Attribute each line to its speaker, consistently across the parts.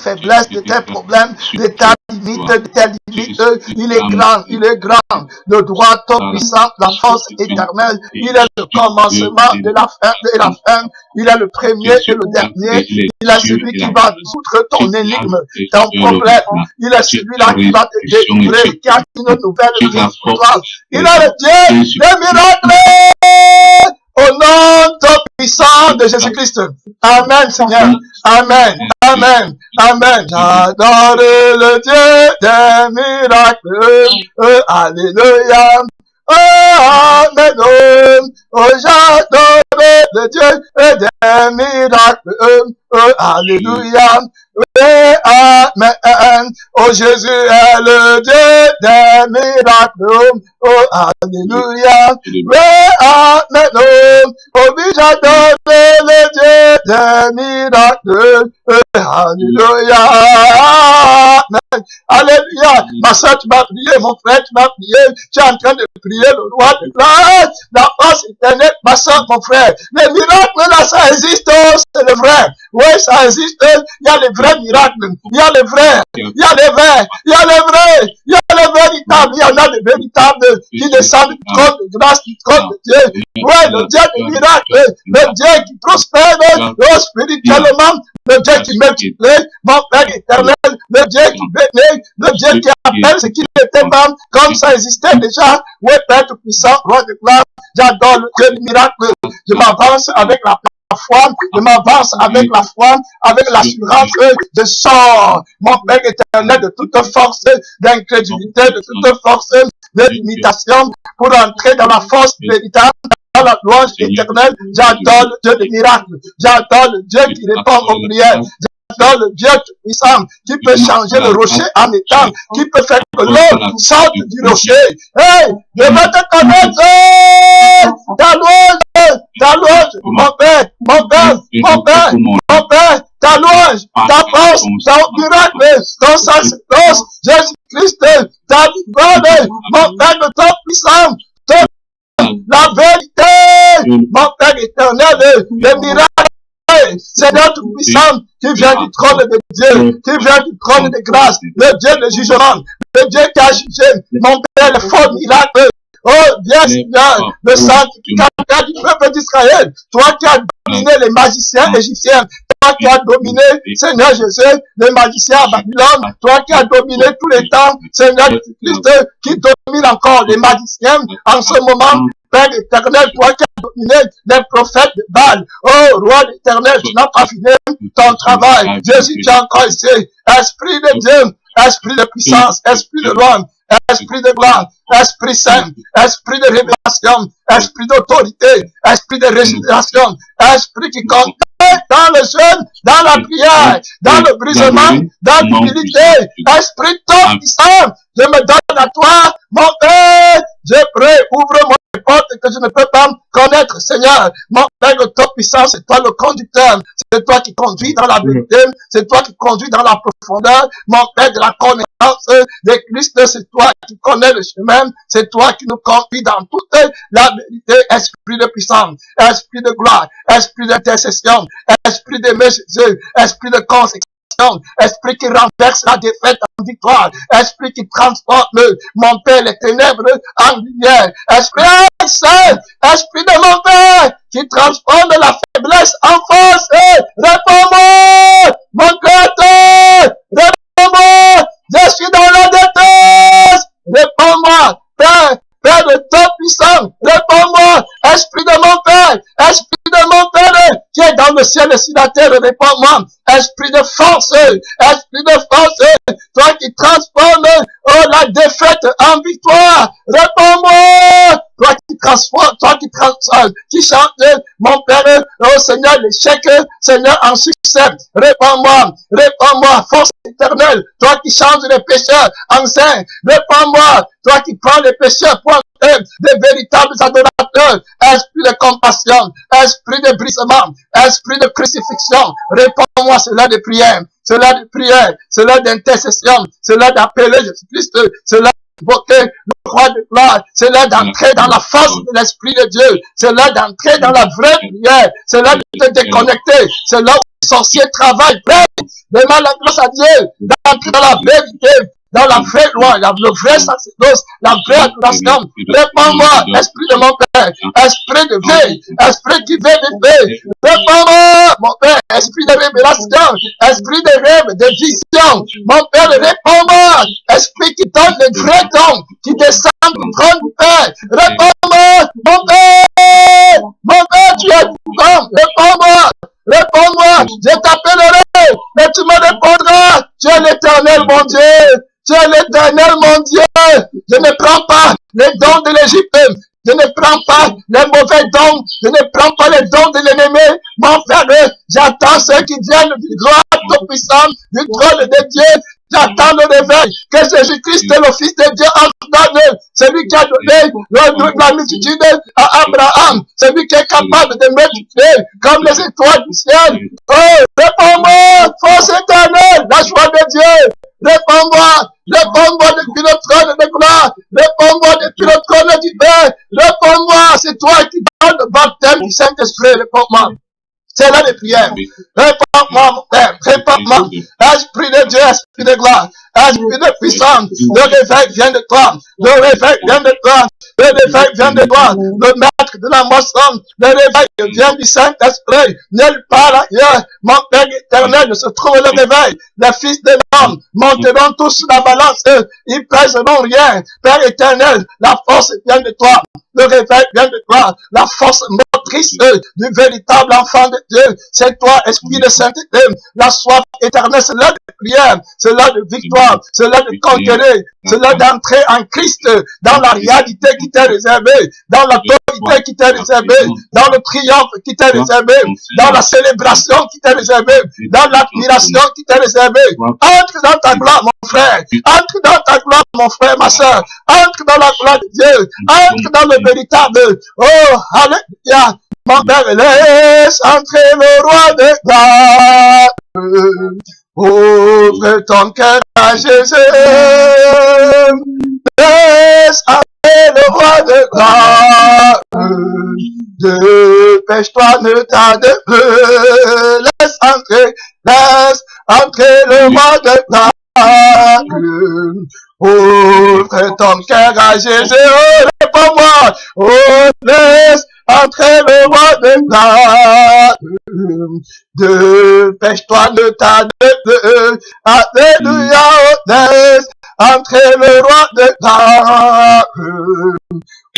Speaker 1: faiblesses, de tes problèmes, de ta limite, de tes limites. Il est grand, il est grand. Le droit tout-puissant, la force éternelle. Il est le commencement de la fin. Il est le premier et le dernier. Il est celui qui va résoudre ton énigme, ton problème. Il est celui-là qui va te délivrer, qui a une nouvelle vie pour toi. Il est le Dieu des miracles. Au nom tout-puissant de Jésus-Christ. Amen, Seigneur. Amen. Amen. Amen. J'adore le Dieu des miracles. Alléluia. Oh, amen. Oh, j'adore le Dieu des miracles. Oh, alléluia. Oui, amen. Oh, Jésus est le Dieu des miracles. Oh, alléluia. Oui, amen. Oh, oui, j'adore le Dieu des miracles. Alléluia. Amen. Alléluia. Ma soeur, tu m'as prié, mon frère, tu m'as prié. Tu es en train de prier le roi de grâce, la force éternelle, ma soeur, mon frère. Les miracles là, ça existe, c'est le vrai. Oui, ça existe. Il y a les vrais miracles. Il y a les vrais. Il y a les vrais. Il y a les vrais. Il y a les véritables. Il y en a des véritables qui descendent du trône de grâce, du trône de Dieu. Oui, le Dieu des miracles. Le Dieu qui prospère spirituellement. Le Dieu qui multiplie, mon Père éternel, le Dieu qui bénit, le Dieu qui appelle ce qui n'était pas, comme ça existait déjà. Oui, Père tout-puissant, roi de gloire, j'adore le Dieu du miracle. Je m'avance avec la foi, je m'avance avec la foi, avec l'assurance que je sors, mon Père éternel, de toute force d'incrédulité, de toute force de limitation, pour entrer dans la force véritable, dans la louange éternelle. J'adore le Dieu des miracles, j'adore le Dieu qui répond aux prières, j'adore le Dieu puissant qui peut changer le rocher en étang, qui peut faire que l'eau sorte du rocher. Hey, je veux te connaître, ta louange, mon Père, mon Père, mon Père, mon Père, ta louange, ta force, ton miracle, ton sacerdoce, Jésus-Christ, ta victoire, mon Père de ton puissant, la vérité, mon Père éternel, les miracles, c'est notre puissant qui vient du trône de Dieu, qui vient du trône de grâce, le Dieu de jugement, le Dieu qui a jugé, mon Père, le faux miracle. Oh, bien Seigneur, le sanctificateur du peuple d'Israël, toi qui as dominé les magiciens égyptiens, toi qui as dominé, Seigneur Jésus, les magiciens à Babylone, toi qui as dominé tous les temps, Seigneur Jésus-Christ, qui domine encore les magiciens en ce moment, Père éternel, toi qui as dominé les prophètes de Baal, oh, roi éternel, tu n'as pas fini ton travail, Jésus, tu es encore ici, Esprit de Dieu, Esprit de puissance, Esprit de loi, Esprit de gloire, Esprit saint, Esprit de révélation, Esprit d'autorité, Esprit de régénération, Esprit qui compte dans le jeûne, dans la prière, dans le brisement, dans l'humilité, Esprit tout puissant, je me donne à toi, mon Père, je prie, ouvre-moi les portes que je ne peux pas connaître, Seigneur, mon Père de toute puissance, c'est toi le conducteur, c'est toi qui conduis dans la vérité, c'est toi qui conduis dans la profondeur, mon Père de la connaissance de Christ, c'est toi qui connais le chemin, c'est toi qui nous conduis dans toute la vérité, Esprit de puissance, Esprit de gloire, Esprit d'intercession, Esprit de Jésus, Esprit de consécration, Esprit qui renverse la défaite en victoire, Esprit qui transforme, mon Père, les ténèbres en lumière, Esprit saint, Esprit de mon Père, qui transforme la faiblesse en force, réponds-moi, mon Créateur, réponds-moi, je suis dans la détresse, réponds-moi, Père, Père de tout puissant, réponds-moi, Esprit de mon Père, Esprit de mon Père, qui est dans le ciel et sur la terre, réponds-moi, Esprit de force, toi qui transformes, oh, la défaite en victoire, réponds-moi, toi qui transformes, qui chante, mon Père, oh Seigneur, l'échec, Seigneur, en succès, réponds-moi, force éternelle, toi qui changes les pécheurs en saints, réponds-moi, toi qui prends les pécheurs pour des véritables adorateurs, esprit de compassion, esprit de brisement, esprit de crucifixion, réponds-moi, c'est l'heure de prière, c'est l'heure de prière, c'est l'heure d'intercession, c'est l'heure d'appeler Jésus-Christ, c'est l'heure d'invoquer le roi de gloire, c'est l'heure d'entrer dans la force de l'Esprit de Dieu, c'est l'heure d'entrer dans la vraie prière, c'est l'heure de te déconnecter, c'est l'heure où sorciers travaillent, demande la grâce à Dieu d'entrer dans la vérité, dans la vraie loi, le vrai sacerdoce, la vraie adoration. Réponds-moi, esprit de mon Père, esprit de vie, esprit qui veut de vie. Réponds-moi, mon Père, esprit de révélation, esprit de rêve, de vision. Mon Père, réponds-moi, esprit qui donne le vrai don, qui descend du trône du Père. Réponds-moi, mon Père, tu es vivant. Réponds-moi. Réponds-moi, je t'appellerai, mais tu me répondras. Tu es l'Éternel, mon Dieu. Tu es l'Éternel, mon Dieu. Je ne prends pas les dons de l'Égypte. Je ne prends pas les mauvais dons. Je ne prends pas les dons de l'ennemi. Mon frère, j'attends ceux qui viennent du grand tout-puissant, du trône de Dieu. J'attends le réveil. Que Jésus-Christ est le Fils de Dieu en eux. Celui qui a donné la multitude à Abraham. Celui qui est capable de multiplier comme les étoiles du ciel. Oh, réponds-moi, force éternelle, la joie de Dieu. Réponds-moi depuis le trône de gloire. Réponds-moi depuis le trône du Père. Réponds-moi, c'est toi qui donnes le baptême du Saint-Esprit. Réponds-moi. C'est là les prières. Réponds-moi, mon Père. Réponds-moi. Esprit de Dieu, esprit de gloire. Esprit de puissance. Le réveil vient de toi. Le réveil vient de toi. Le réveil vient de toi. Le maître de la moisson. Le réveil vient du Saint-Esprit. Nulle part ailleurs. Mon Père éternel ne se trouve le réveil. Les fils de l'homme monteront tous sur la balance. Ils pèseront rien. Père éternel, la force vient de toi. Le réveil vient de toi. La force motrice du véritable enfant de Dieu. C'est toi, esprit de sainteté. La soif éternelle, c'est l'heure de prière. C'est l'heure de victoire. C'est l'heure de conquérir. C'est l'heure d'entrer en Christ dans la réalité qui t'est réservée. Dans l'autorité qui t'est réservée. Dans le triomphe qui t'est réservé. Dans la célébration qui t'est réservée. Dans l'admiration qui t'est réservée. Entre dans ta gloire, mon frère. Entre dans ta gloire, mon frère, ma soeur. Entre dans la gloire de Dieu. Entre dans le véritable. Oh, alléluia. Mon Père, laisse entrer le roi de gloire. Ouvre ton cœur à Jésus. Laisse entrer le roi de gloire. Dépêche-toi, ne tarde plus. Laisse entrer le roi de gloire. Ouvre ton cœur à Jésus. Oh, réponds-moi. Oh, laisse entrer le roi de gloire. Dépêche-toi, ne tarde plus. Alléluia, laisse entrer le roi de gloire.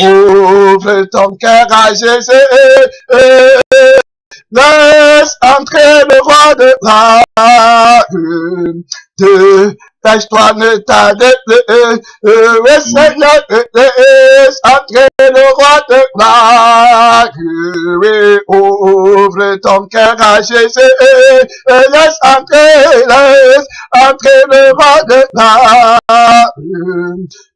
Speaker 1: Ouvre ton cœur à Jésus. Laisse entrer le roi de gloire. Dépêche-toi, ne tarde plus. Oui, Seigneur, laisse entrer le roi de gloire. Oui, ouvre ton cœur à Jésus. Laisse entrer le roi de gloire.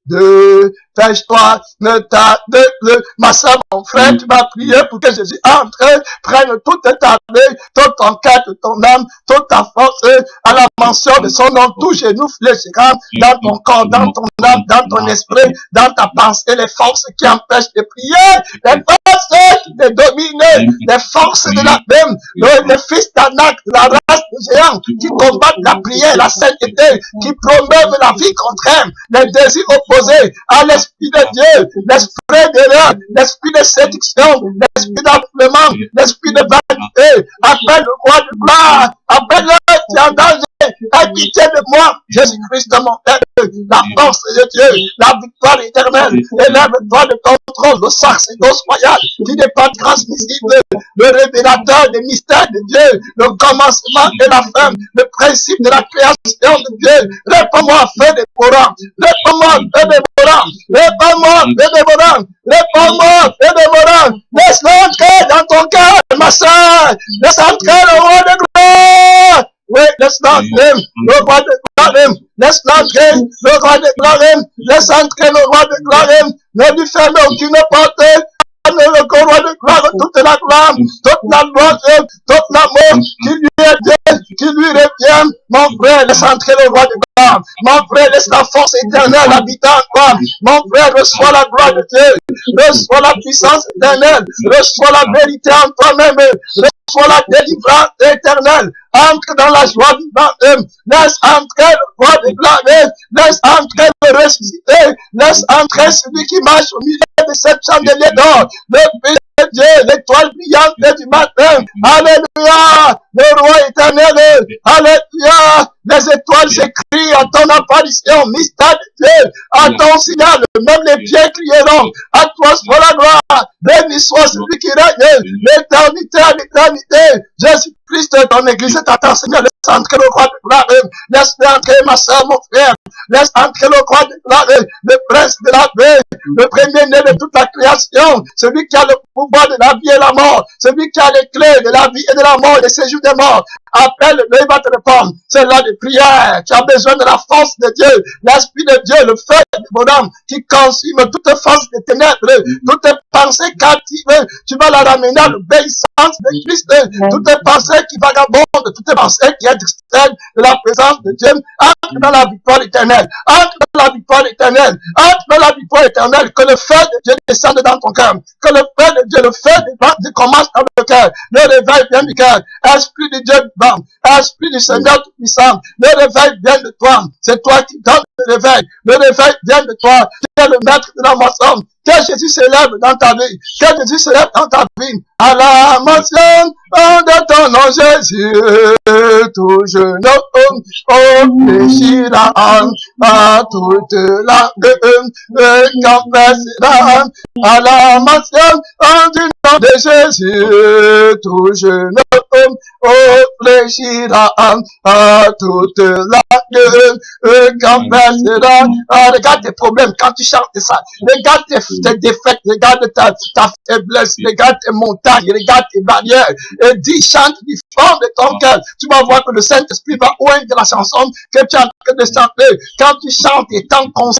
Speaker 1: Dépêche-toi, ne tarde plus. Ma soeur, mon frère, tu vas prier pour que Jésus entre, prenne toute ta vie, tout ton cœur, toute ton âme, toute ta force, à la mention de son nom, tout genou fléchira dans ton corps, dans ton âme, dans ton esprit, dans ta pensée, les forces qui empêchent de prier, les forces qui te dominent, les forces de la même, les fils d'Anak, de la race de géants, qui combattent la prière, la sainteté, qui promeuvent la vie contraire, les désirs opposés à l'esprit de Dieu, l'esprit d'erreur, l'esprit de séduction, l'esprit d'enflement, l'esprit de vanité. Appelle le roi de gloire, appelle-le, tu es en danger. Aie pitié de moi, Jésus-Christ, mon Père, la force de Dieu, la victoire éternelle, élève-toi de ton trône, le sacerdoce royal, qui n'est pas transmissible, le révélateur des mystères de Dieu, le commencement et la fin, le principe de la création de Dieu. Réponds-moi, feu dévorant, réponds-moi, feu dévorant, réponds-moi, feu dévorant, réponds-moi, feu dévorant, laisse-le entrer dans ton cœur, ma soeur, laisse entrer le roi de gloire. Oui, laisse-le entrer, le roi de gloire, laisse-le entrer, le roi de gloire, laisse entrer le roi de gloire, ne lui ferme aucune porte, le roi de gloire, toute la gloire, toute la gloire, toute l'amour qui lui est Dieu, qui lui revient, mon frère, laisse entrer le roi de gloire. toi. Mon frère, laisse la force éternelle habiter en toi. Mon frère, reçois la gloire de Dieu. Reçois la puissance éternelle. Reçois la vérité en toi-même. Reçois la délivrance éternelle. Entre dans la joie du baptême. Laisse entrer le roi de gloire. Laisse entrer le ressuscité. Laisse entrer celui qui marche au milieu de cette chandelier d'or. Le Fils de Dieu, l'étoile brillante du matin. Alléluia. Le roi éternel. Alléluia. Les étoiles s'écrient à ton apparition. Mystère de Dieu. À ton signal. Même les pieds crieront. À toi soit la gloire. Béni soit celui qui règne. L'éternité à l'éternité. Jésus-Christ, ton église t'attend, Seigneur. Laisse entrer le roi de gloire. Laisse entrer ma soeur, mon frère. Laisse entrer le roi de gloire. Le prince de la paix. Le premier-né de toute la création. Celui qui a le pouvoir de la vie et la mort. Celui qui a les clés de la vie et de la mort, des séjours des morts. Appelle-le, il va te répondre. C'est là de prière. Tu as besoin de la force de Dieu. L'Esprit de Dieu, le feu du bonhomme qui consume toute force des ténèbres, toutes pensées captives. Tu vas la ramener à l'obéissance de Christ. Toutes pensées qui vagabondent, toutes pensées qui extraient de la présence de Dieu. Entre dans la victoire éternelle. Entre dans la victoire éternelle. Entre dans la victoire éternelle. Que le feu de Dieu descende dans ton cœur. Que le feu de Dieu, le feu de Dieu commence dans le cœur. Le réveil vient du cœur. Esprit de Dieu, Esprit du Seigneur Tout-Puissant, le réveil vient de toi. C'est toi qui donnes le réveil. Le réveil vient de toi. Tu es le maître de la moisson. Que Jésus s'élève dans ta vie. Que Jésus s'élève dans ta vie. À la mention de ton nom, Jésus, tout jeune homme fléchira à toute la confessera. À la mention du nom de Jésus, tout jeune homme fléchira à toute la confessera. Regarde tes problèmes quand tu chantes ça. Regarde tes défaites, regarde ta faiblesse, regarde tes montagnes, regarde tes barrières. Et dis, chante du fond de ton cœur. Tu vas voir que le Saint-Esprit va oindre la chanson que tu es en train de chanter. Quand tu chantes, étant conscient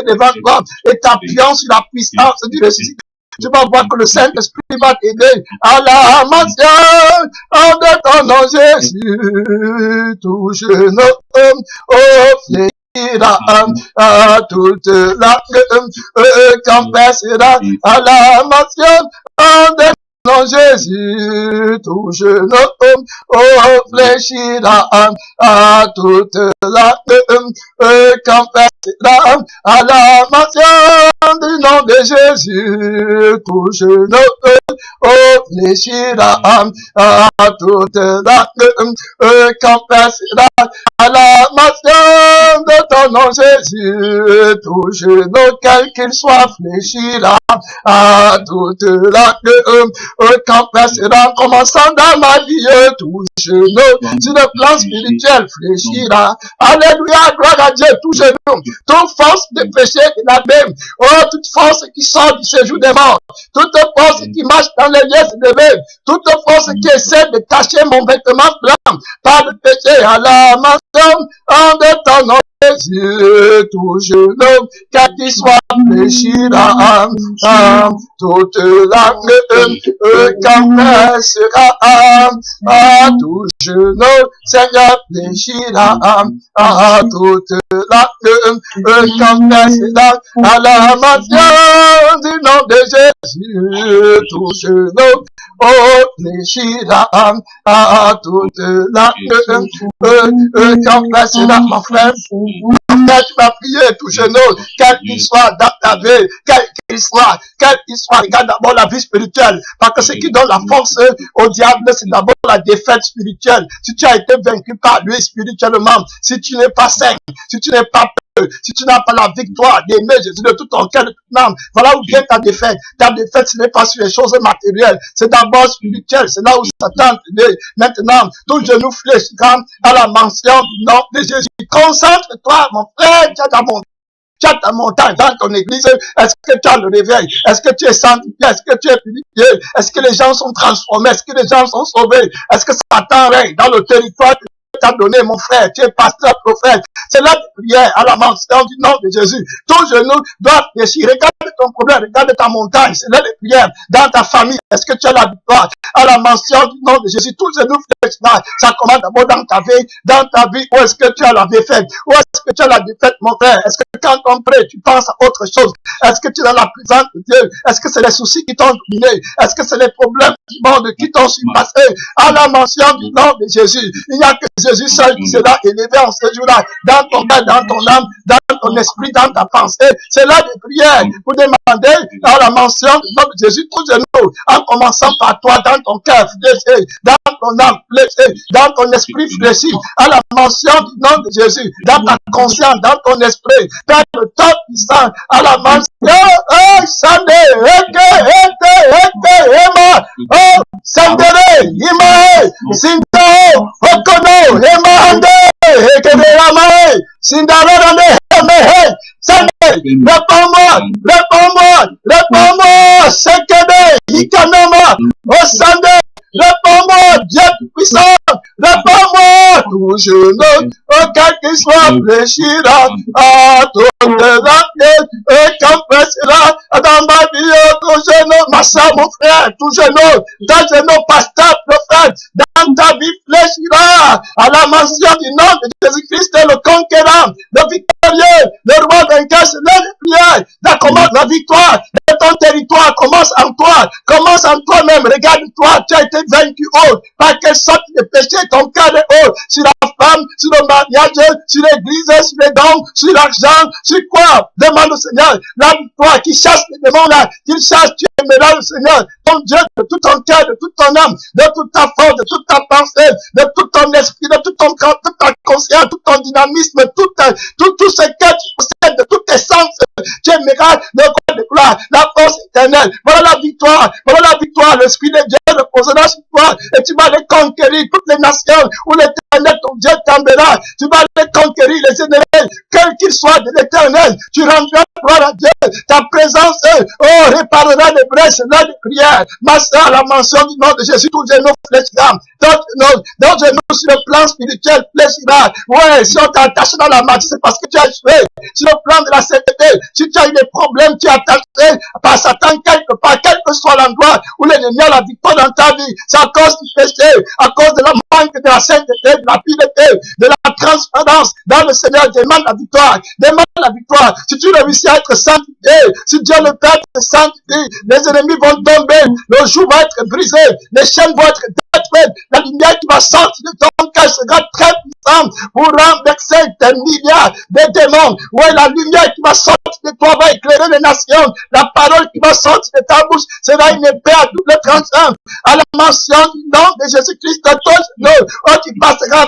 Speaker 1: devant toi et t'appuyant sur la puissance du ressuscité, tu vas voir que le Saint-Esprit va t'aider à la mention de ton nom, Jésus. Tout jeune homme offrira à toute la confessera à la mention de ton nom, Jésus. Tout jeune homme fléchira à toute la confessera à la mention du nom de Jésus. Tout jeune homme fléchira à toute la confessera à la mention de ton nom, Jésus. Tout jeune quel qu'il soit fléchira à toute la confessera, en commençant dans ma vie. Tout jeune sur le plan spirituel fléchira. Alléluia, gloire à Dieu. Tout genou, toute force de péché de l'abîme, toute force qui sort du séjour des morts, toute force qui marche dans les lieux élevés, toute force qui essaie de cacher mon vêtement blanc par le péché, à la mention de ton nom, Jésus. Tout genou, car qu'il soit fléchira, toute langue confessera, tout genou, Seigneur fléchira, toute langue confessera à la mention du nom de Jésus. Tout genou fléchira à toute langue confessera. Mon frère, tu vas prier tout genou, quel qu'il soit dans ta vie, quel qu'il soit, regarde d'abord la vie spirituelle, parce que ce qui donne la force au diable, c'est d'abord la défaite spirituelle. Si tu as été vaincu par lui spirituellement, si tu n'es pas saint, si tu n'es pas peur, si tu n'as pas la victoire d'aimer Jésus de tout ton cœur, de toute âme, voilà où vient ta défaite. Ta défaite, ce n'est pas sur les choses matérielles, c'est d'abord spirituel, c'est là où Satan te dit. Maintenant, tout genou fléchira à la mention du nom de Jésus. Concentre-toi, mon frère, tu as ta montagne dans ton église. Est-ce que tu as le réveil? Est-ce que tu es sanctifié? Est-ce que tu es purifié? Est-ce que les gens sont transformés? Est-ce que les gens sont sauvés? Est-ce que Satan règne dans le territoire t'a donné, mon frère. Tu es pasteur, prophète. C'est là de prière à la mention du nom de Jésus. Ton genou doit fléchir. Regarde ton problème, regarde ta montagne. C'est là de prière. Dans ta famille, est-ce que tu as la victoire? À la mention du nom de Jésus, tout genou fléchira. Ça commence d'abord dans ta vie. Dans ta vie, où est-ce que tu as la défaite? Où est-ce que tu as la défaite, mon frère? Est-ce que quand on prie, tu penses à autre chose? Est-ce que tu es dans la présence de Dieu? Est-ce que c'est les soucis qui t'ont dominé? Est-ce que c'est les problèmes du monde qui t'ont surpassé? À la mention du nom de Jésus, il n'y a que Jésus seul qui sera élevé en ce jour-là, dans ton cœur, dans ton âme, dans ton esprit, dans ta pensée. C'est là de prière pour demander à la mention du nom de Jésus, tous genoux, en commençant par toi, dans ton cœur fléché, dans ton âme fléché, dans ton esprit fléchi, à la mention du nom de Jésus, dans ta conscience, dans ton esprit, Père le temps puissant, à la mention, oh, Sandé, oh, Sandere, Imae, Sindo, Okono, Emande, Ekeberamae, Sindarane, Emehe, Sandé, réponds-moi, réponds-moi, réponds-moi, Sekede, Ikanama, oh Sandé, réponds-moi, Dieu puissant, réponds-moi, tout genou, auquel qu'il soit fléchira, à ton délaté, et qu'empêchera, dans ma vie, tout genou, ma soeur, mon frère, tout genou, pasteur, prophète, dans ta vie fléchira, à la mention du nom de Jésus-Christ, le conquérant, le victorieux, le roi vainqueur, c'est le prière, ça commence la victoire de ton territoire, commence en toi-même, regarde-toi, tu as été vaincu haut, par quelle sorte de péché ton cœur est haut, sur la femme, sur le mariage, sur l'église, sur les dons, sur l'argent, sur quoi? Demande au Seigneur, la victoire qui chasse les démons là, qu'il chasse, tu aimeras le Seigneur, ton Dieu, de tout ton cœur, de toute ton âme, de toute ta force, de toute ta pensée, de tout ton esprit, de tout ton corps, toute ta conscience, tout ton dynamisme, tout ce que tu possèdes, de toutes tes sens, tu aimeras le corps de gloire, la force éternelle. Voilà la victoire, l'Esprit de Dieu reposera sur toi, et tu vas les conquérir, toutes les nations où l'éternel, ton Dieu, t'emmènera, tu vas les conquérir, les ennemis, quels qu'ils soient de l'éternel, tu rendras gloire à Dieu, ta présence, oh, réparera les brèches, là de prière, ma soeur, à la mention du nom de Jésus, tous les genoux fléchira, dans genoux sur le plan spirituel fléchira, ouais, si on t'attache dans la magie, c'est parce que tu as joué, sur le plan de la sainteté, si tu as eu des problèmes, tu es attaché par Satan quelque part, quel que soit l'endroit où l'ennemi a la victoire dans ta vie, c'est à cause du péché, à cause de la manque de la sainteté, de la pureté, de la transparence, dans le Seigneur, demande la victoire, si tu réussis à être sanctifié, si Dieu le Père te sanctifie, les ennemis vont tomber, le joug va être brisé, les chaînes vont être détruites, la lumière qui va sortir de ton cœur sera très puissante pour renverser des milliards de démons, ouais, la lumière qui va sortir de toi va éclairer les nations, la parole qui va sortir de ta bouche sera une épée à double tranchant, à la mention du nom de Jésus-Christ, de ton genou, oh, tu passeras,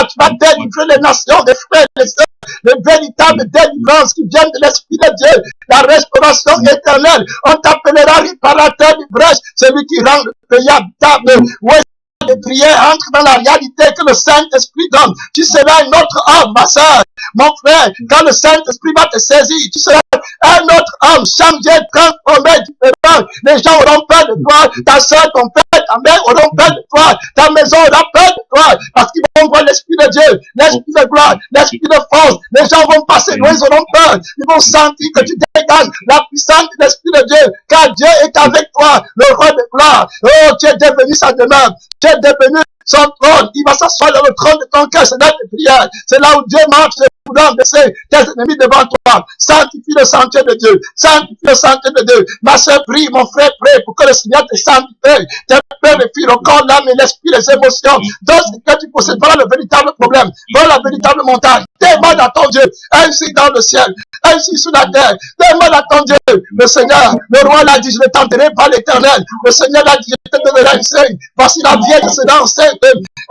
Speaker 1: tu vas délivrer les nations, les frères, les sœurs, les véritables délivrances qui viennent de l'Esprit de Dieu, la restauration éternelle, on t'appellera réparateur du brèche, celui qui rend le pays habitable, ouais, de prière, entre dans la réalité que le Saint-Esprit donne. Tu seras un autre homme, ma soeur, mon frère, quand le Saint-Esprit va te saisir, tu seras un autre homme, changé, transformé, différent. Les gens auront peur de toi, ta soeur, ton père, ta mère auront peur de toi, ta maison aura peur de toi, parce qu'ils vont voir l'Esprit de Dieu, l'Esprit de gloire, l'Esprit de force. Les gens vont passer loin, ils auront peur, ils vont sentir que tu dégages la puissance de l'Esprit de Dieu, car Dieu est avec toi, le roi de gloire. Oh, tu es devenu sa demeure, tu es devenu son trône, il va s'asseoir dans le trône de ton cœur, c'est là tes prières, c'est là où Dieu marche, pour baisser tes ennemis devant toi, sanctifie le sentier de Dieu, sanctifie le sentier de Dieu, ma soeur prie, mon frère prie, pour que le Seigneur te sanctifie, tes peurs, les filles, le corps, l'âme et l'esprit, les émotions, dans ce que tu possèdes, voilà le véritable problème, voilà la véritable montagne, demande à ton Dieu, ainsi dans le ciel, ainsi sous la terre, demande à ton Dieu, le Seigneur, le roi l'a dit, je ne tenterai pas l'éternel, le Seigneur l'a dit, je te donnerai une seigne, voici la vierge sera enceinte,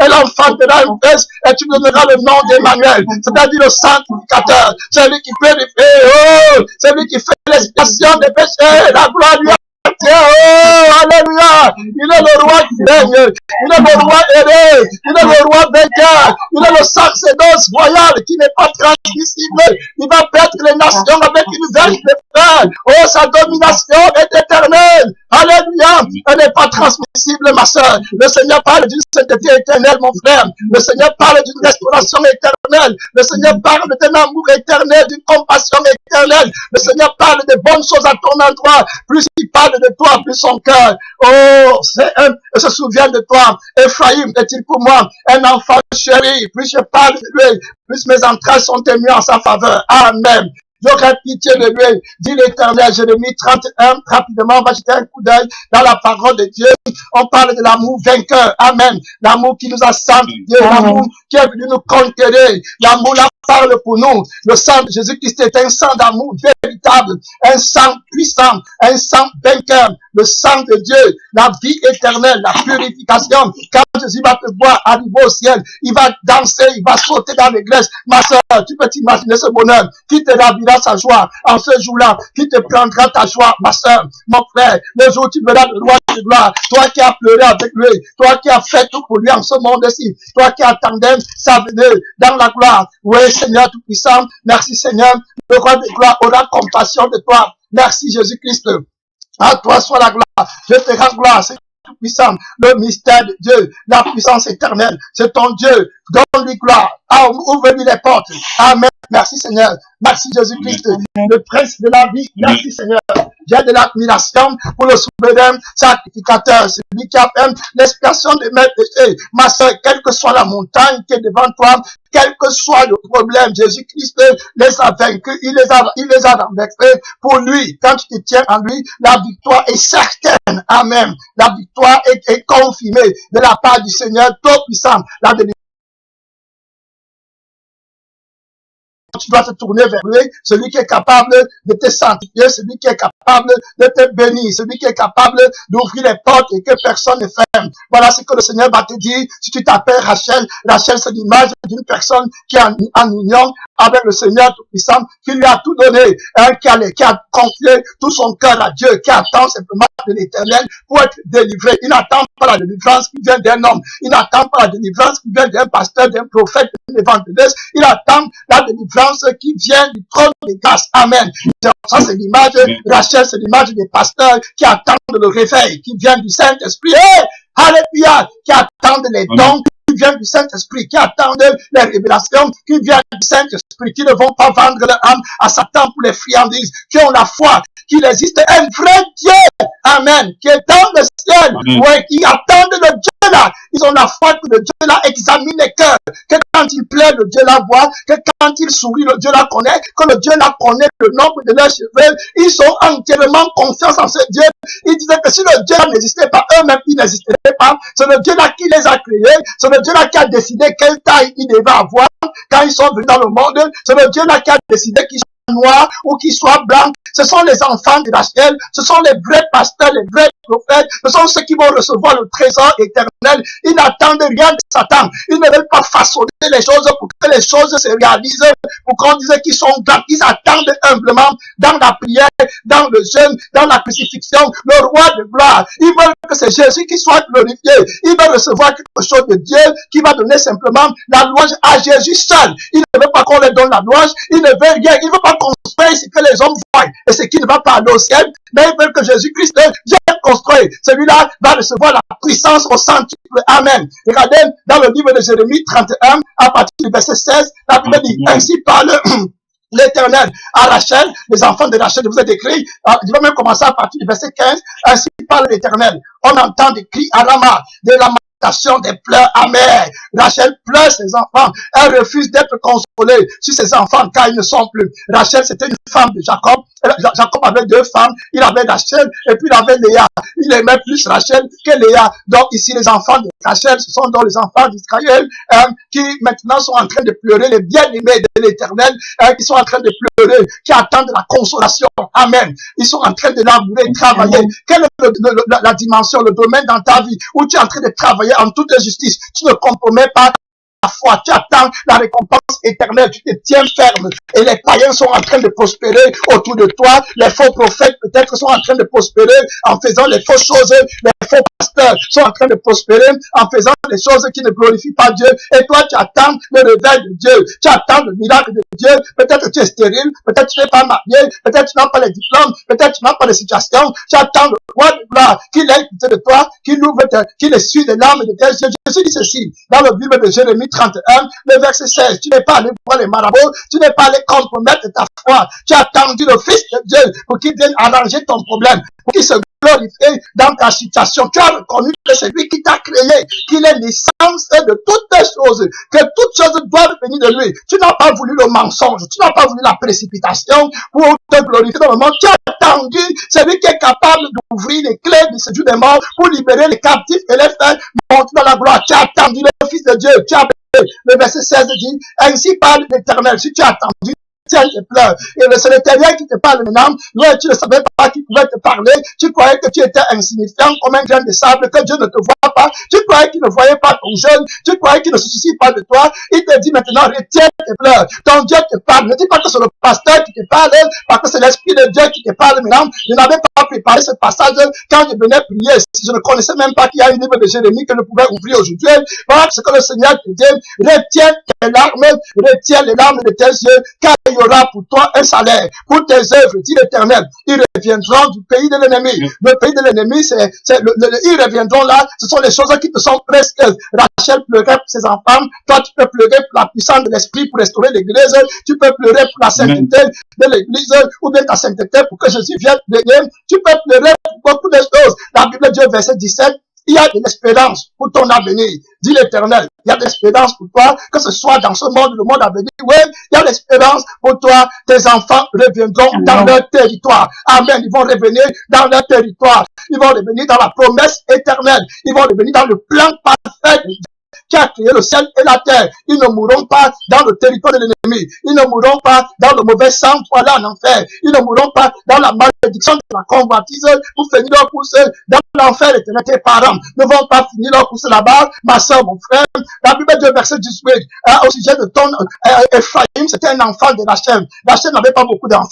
Speaker 1: elle enfantera une fils, et tu donneras le nom d'Emmanuel, c'est-à-dire le sanctificateur, celui qui purifie, oh, celui qui fait l'expiation des péchés, la gloire lui appartient, oh, alléluia, il est le roi qui règne, il est le roi heureux, il est le roi vainqueur, il est le sacerdoce royal qui n'est pas transmissible, il va perdre les nations avec une verge de fer, oh, sa domination est éternelle, Alléluia. Elle n'est pas transmissible, ma soeur. Le Seigneur parle d'une sainteté éternelle, mon frère. Le Seigneur parle d'une restauration éternelle. Le Seigneur parle d'un amour éternel, d'une compassion éternelle. Le Seigneur parle de bonnes choses à ton endroit. Plus il parle de toi, plus son cœur, oh, se souvient de toi. Ephraïm est-il pour moi un enfant chéri? Plus je parle de lui, plus mes entrailles sont émues en sa faveur. Amen. J'aurais pitié de lui, dit l'Éternel. Jérémie 31, rapidement, on va jeter un coup d'œil dans la parole de Dieu. On parle de l'amour vainqueur. Amen. L'amour qui nous a sanctifiés, l'amour qui est venu nous conquérir. L'amour là parle pour nous. Le sang de Jésus-Christ est un sang d'amour véritable, un sang puissant, un sang vainqueur. Le sang de Dieu, la vie éternelle, la purification. Quand Jésus va te voir arriver au ciel, il va danser, il va sauter dans l'église. Ma soeur, tu peux t'imaginer ce bonheur qui te ravira sa joie en ce jour-là, qui te prendra ta joie, ma soeur, mon frère. Le jour où tu verras le roi de gloire, toi qui as pleuré avec lui, toi qui as fait tout pour lui en ce monde-ci, toi qui attendais sa venue dans la gloire. Oui, Seigneur Tout-Puissant, merci Seigneur. Le roi de gloire aura compassion de toi. Merci Jésus-Christ. À toi soit la gloire. Je te rends gloire, Seigneur Tout-Puissant. Le mystère de Dieu, la puissance éternelle, c'est ton Dieu. Donne-lui gloire. Ouvre-lui les portes. Amen. Merci Seigneur. Merci Jésus-Christ, le prince de la vie. Merci Seigneur. J'ai de l'admiration pour le souverain sacrificateur, celui qui a fait l'expiation de mes péchés. Ma soeur, quelle que soit la montagne qui est devant toi, quel que soit le problème, Jésus-Christ les a vaincus, il les a renversés. Pour lui, quand tu te tiens en lui, la victoire est certaine. Amen. La victoire est confirmée de la part du Seigneur Tout-Puissant. La délivrance. Tu dois te tourner vers lui, celui qui est capable de te sanctifier, celui qui est capable de te bénir, celui qui est capable d'ouvrir les portes et que personne ne ferme. Voilà ce que le Seigneur va te dire. Si tu t'appelles Rachel, Rachel c'est l'image d'une personne qui est en union avec le Seigneur Tout-Puissant, qui lui a tout donné, qui a confié tout son cœur à Dieu, qui attend simplement de l'Éternel pour être délivré. Il n'attend pas la délivrance qui vient d'un homme. Il n'attend pas la délivrance qui vient d'un pasteur, d'un prophète, d'un évangéliste. Il attend la délivrance qui vient du trône de grâce. Amen. Ça, c'est l'image. Rachel, c'est l'image des pasteurs qui attendent le réveil, qui vient du Saint-Esprit. Hey! Alléluia! Qui attendent les dons qui viennent du Saint-Esprit, qui attendent les révélations qui viennent du Saint-Esprit, qui ne vont pas vendre leur âme à Satan pour les friandises, qui ont la foi qu'il existe un vrai Dieu, amen, qui est dans le ciel, ouais, qui attendent le Dieu là. Ils ont la foi que le Dieu là examine les cœurs, que quand il plaît, le Dieu la voit, que quand il sourit, le Dieu la connaît, que le Dieu la connaît le nombre de leurs cheveux. Ils sont entièrement confiants en ce Dieu. Ils disaient que si le Dieu n'existait pas, eux-mêmes, ils n'existeraient pas. C'est le Dieu là qui les a créés. C'est le Dieu là qui a décidé quelle taille ils devaient avoir quand ils sont venus dans le monde. C'est le Dieu là qui a décidé qu'ils soient noirs ou qu'ils soient blancs. Ce sont les enfants de Rachel, ce sont les vrais pasteurs, les vrais prophètes, ce sont ceux qui vont recevoir le trésor éternel. Ils n'attendent rien de Satan. Ils ne veulent pas façonner les choses pour que les choses se réalisent, pour qu'on dise qu'ils sont grands. Ils attendent humblement dans la prière, dans le jeûne, dans la crucifixion, le roi de gloire. Ils veulent que c'est Jésus qui soit glorifié. Ils veulent recevoir quelque chose de Dieu qui va donner simplement la louange à Jésus seul. Ils ne veulent pas qu'on leur donne la louange. Ils ne veulent rien. Ils ne veulent pas construire ce que les hommes voient et ce qui ne va pas aller au ciel. Mais ils veulent que Jésus-Christ vienne construire. Celui-là va recevoir la puissance au centuple. Amen. Regardez dans le livre de Jérémie 31, à partir du verset 16, la Bible dit, ainsi parle l'Éternel à Rachel, les enfants de Rachel, je vous ai décrit, je vais même commencer à partir du verset 15, ainsi parle l'Éternel. On entend des cris à Rama, des lamentations, des pleurs amers. Rachel pleure ses enfants, elle refuse d'être consolée sur ses enfants car ils ne sont plus. Rachel, c'était une femme de Jacob. Jacob avait deux femmes, il avait Rachel et puis il avait Léa. Il aimait plus Rachel que Léa. Donc ici, les enfants de Rachel, ce sont donc les enfants d'Israël qui maintenant sont en train de pleurer, les bien-aimés de l'Éternel, qui sont en train de pleurer, qui attendent la consolation. Amen. Ils sont en train de labourer, travailler. Quelle est la dimension, le domaine dans ta vie où tu es en train de travailler en toute justice? Tu ne compromets pas la foi, tu attends la récompense éternelle, tu te tiens ferme et les païens sont en train de prospérer autour de toi, les faux prophètes peut-être sont en train de prospérer en faisant les fausses choses, les faux pasteurs sont en train de prospérer en faisant des choses qui ne glorifient pas Dieu. Et toi, tu attends le réveil de Dieu. Tu attends le miracle de Dieu. Peut-être que tu es stérile. Peut-être que tu n'es pas marié. Peut-être que tu n'as pas les diplômes. Peut-être que tu n'as pas les situations. Tu attends le roi de gloire qu'il ait écouté de toi, qu'il essuie les larmes de tes yeux. Jésus dit ceci dans le livre de Jérémie 31, le verset 16. Tu n'es pas allé voir les marabouts. Tu n'es pas allé compromettre ta foi. Tu as attendu le Fils de Dieu pour qu'il vienne arranger ton problème, pour qu'il se glorifie dans ta situation. Tu as reconnu que c'est lui qui t'a créé, qu'il est l'essence de toutes les choses, que toutes choses doivent venir de lui. Tu n'as pas voulu le mensonge, tu n'as pas voulu la précipitation pour te glorifier dans le monde. Tu as attendu celui qui est capable d'ouvrir les clés du séjour des morts pour libérer les captifs et les faire monter dans la gloire. Tu as attendu le Fils de Dieu. Tu as le verset 16 dit, ainsi parle l'Éternel. Si tu as attendu, tiens, te pleure. Et c'est l'Éternel qui te parle maintenant. Là, tu ne savais pas qu'il pouvait te parler. Tu croyais que tu étais insignifiant comme un grain de sable, que Dieu ne te voit pas. Tu croyais qu'il ne voyait pas ton jeûne. Tu croyais qu'il ne se soucie pas de toi. Il te dit maintenant, retiens tes pleurs. Ton Dieu te parle. Ne dis pas que c'est le pasteur qui te parle, parce que c'est l'Esprit de Dieu qui te parle maintenant. Je n'avais pas préparé ce passage quand je venais prier. Si je ne connaissais même pas qu'il y a un livre de Jérémie que je pouvais ouvrir aujourd'hui. Voilà ce que le Seigneur te dit. Retiens tes larmes, retiens les larmes de tes yeux, car il y aura pour toi un salaire, pour tes œuvres, dit l'Éternel. Ils reviendront du pays de l'ennemi. Le pays de l'ennemi, ils reviendront là, ce sont les choses qui te sont presque. Rachel pleurait pour ses enfants, toi tu peux pleurer pour la puissance de l'Esprit pour restaurer l'Église, tu peux pleurer pour la sainteté de l'Église, ou bien ta sainteté pour que Jésus vienne venir, tu peux pleurer pour beaucoup de choses. La Bible dit au verset 17, il y a de l'espérance pour ton avenir, dit l'Éternel. Il y a de l'espérance pour toi, que ce soit dans ce monde, le monde à venir. Oui, il y a de l'espérance pour toi. Tes enfants reviendront dans leur territoire. Amen. Ils vont revenir dans leur territoire. Ils vont revenir dans la promesse éternelle. Ils vont revenir dans le plan parfait de Dieu qui a créé le ciel et la terre. Ils ne mourront pas dans le territoire de l'ennemi. Ils ne mourront pas dans le mauvais sang pour aller en enfer. Ils ne mourront pas dans la malédiction de la convoitise pour finir leur course dans l'enfer éternel. Tes parents ne vont pas finir leur course là-bas. Ma soeur, mon frère, la Bible dit verset 18, au sujet de ton Ephraïm, c'était un enfant de Rachel. Rachel n'avait pas beaucoup d'enfants.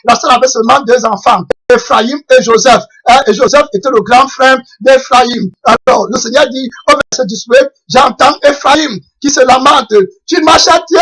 Speaker 1: Rachel avait seulement 2 enfants, Ephraïm et Joseph. Et Joseph était le grand frère d'Ephraïm. Alors, le Seigneur dit au verset 18, j'entends Ephraïm qui se lamente. Tu m'as châtié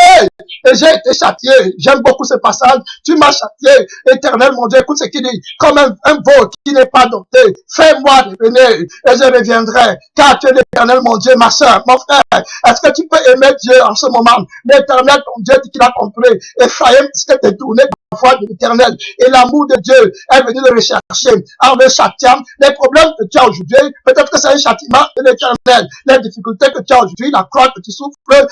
Speaker 1: et j'ai été châtié. J'aime beaucoup ce passage. Tu m'as châtié, Éternel mon Dieu. Écoute ce qu'il dit. Comme un veau qui n'est pas dompté. Fais-moi revenir et je reviendrai. Car tu es l'Éternel mon Dieu, ma soeur, mon frère. Est-ce que tu peux aimer Dieu en ce moment? L'Éternel ton Dieu dit qu'il a compris. Ephraïm s'était détourné de la foi de l'Éternel. Et l'amour de Dieu est venu le rechercher en le châtiant. Les problèmes que tu as aujourd'hui, peut-être que c'est un châtiment de l'Éternel. Les difficultés que tu as aujourd'hui, la croix que tu souffres,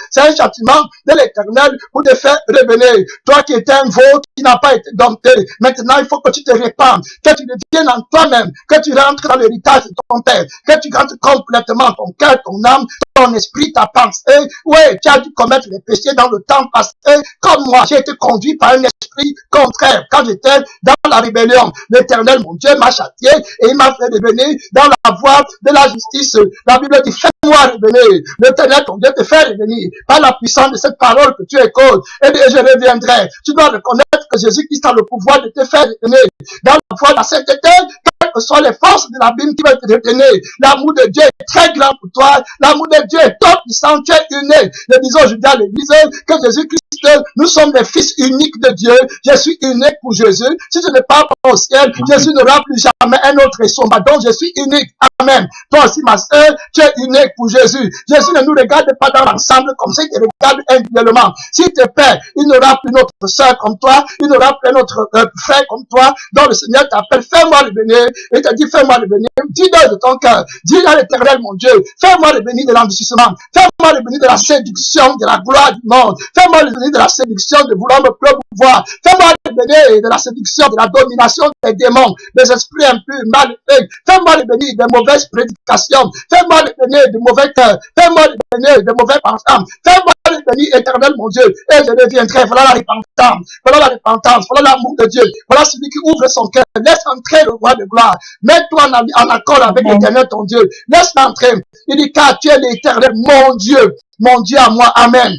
Speaker 1: c'est un châtiment de l'Éternel pour te faire revenir. Toi qui étais un veau qui n'a pas été dompté, maintenant il faut que tu te répandes, que tu deviennes en toi-même, que tu rentres dans l'héritage de ton père, que tu rentres complètement ton cœur, ton âme, ton esprit, ta pensée. Oui, tu as dû commettre les péchés dans le temps passé, comme moi, j'ai été conduit par un esprit contraire. Quand j'étais dans la rébellion, l'Éternel, mon Dieu, m'a châtié et il m'a fait revenir dans la voie de la justice. La Bible dit, fais-moi revenir. L'Éternel, ton Dieu, te fait revenir par la puissance de cette parole que tu écoutes. Et je reviendrai. Tu dois reconnaître que Jésus-Christ a le pouvoir de te faire revenir dans la voie de la sainteté. Quelles que soient les forces de l'abîme qui veulent te retenir, l'amour de Dieu est très grand pour toi. L'amour de Dieu est trop puissant. Tu es unique. Je disais aujourd'hui à l'église que Jésus-Christ, nous sommes les fils uniques de Dieu. Je suis unique pour Jésus. Si je ne pars pas au ciel, Jésus n'aura plus jamais un autre essompha. Donc je suis unique. Amen. Toi aussi, ma soeur, tu es unique pour Jésus. Jésus ne nous regarde pas dans l'ensemble comme ça, il te regarde individuellement. S'il te plaît, il n'aura plus notre soeur comme toi, il n'aura plus notre frère comme toi. Donc le Seigneur t'appelle, fais-moi revenir. Il te dit, fais-moi revenir. Dis-le de ton cœur. Dis à l'Éternel, mon Dieu, fais-moi revenir de l'endurcissement. Fais-moi revenir de la séduction, de la gloire du monde. Fais-moi revenir de la séduction de vouloir me promouvoir. Fais-moi revenir de la séduction, de la domination des démons, des esprits impurs, maléfiques. Fais-moi revenir des mauvaises prédications. Fais-moi revenir de mauvais cœurs. Fais-moi revenir de mauvais pensants. Fais-moi revenir, Éternel, mon Dieu. Et je reviendrai. Voilà la repentance. Voilà la repentance. Voilà l'amour de Dieu. Voilà celui qui ouvre son cœur. Laisse entrer le roi de gloire. Mets-toi en accord avec l'Éternel, ton Dieu. Laisse entrer. Il dit, car tu es l'Éternel, mon Dieu à moi. Amen.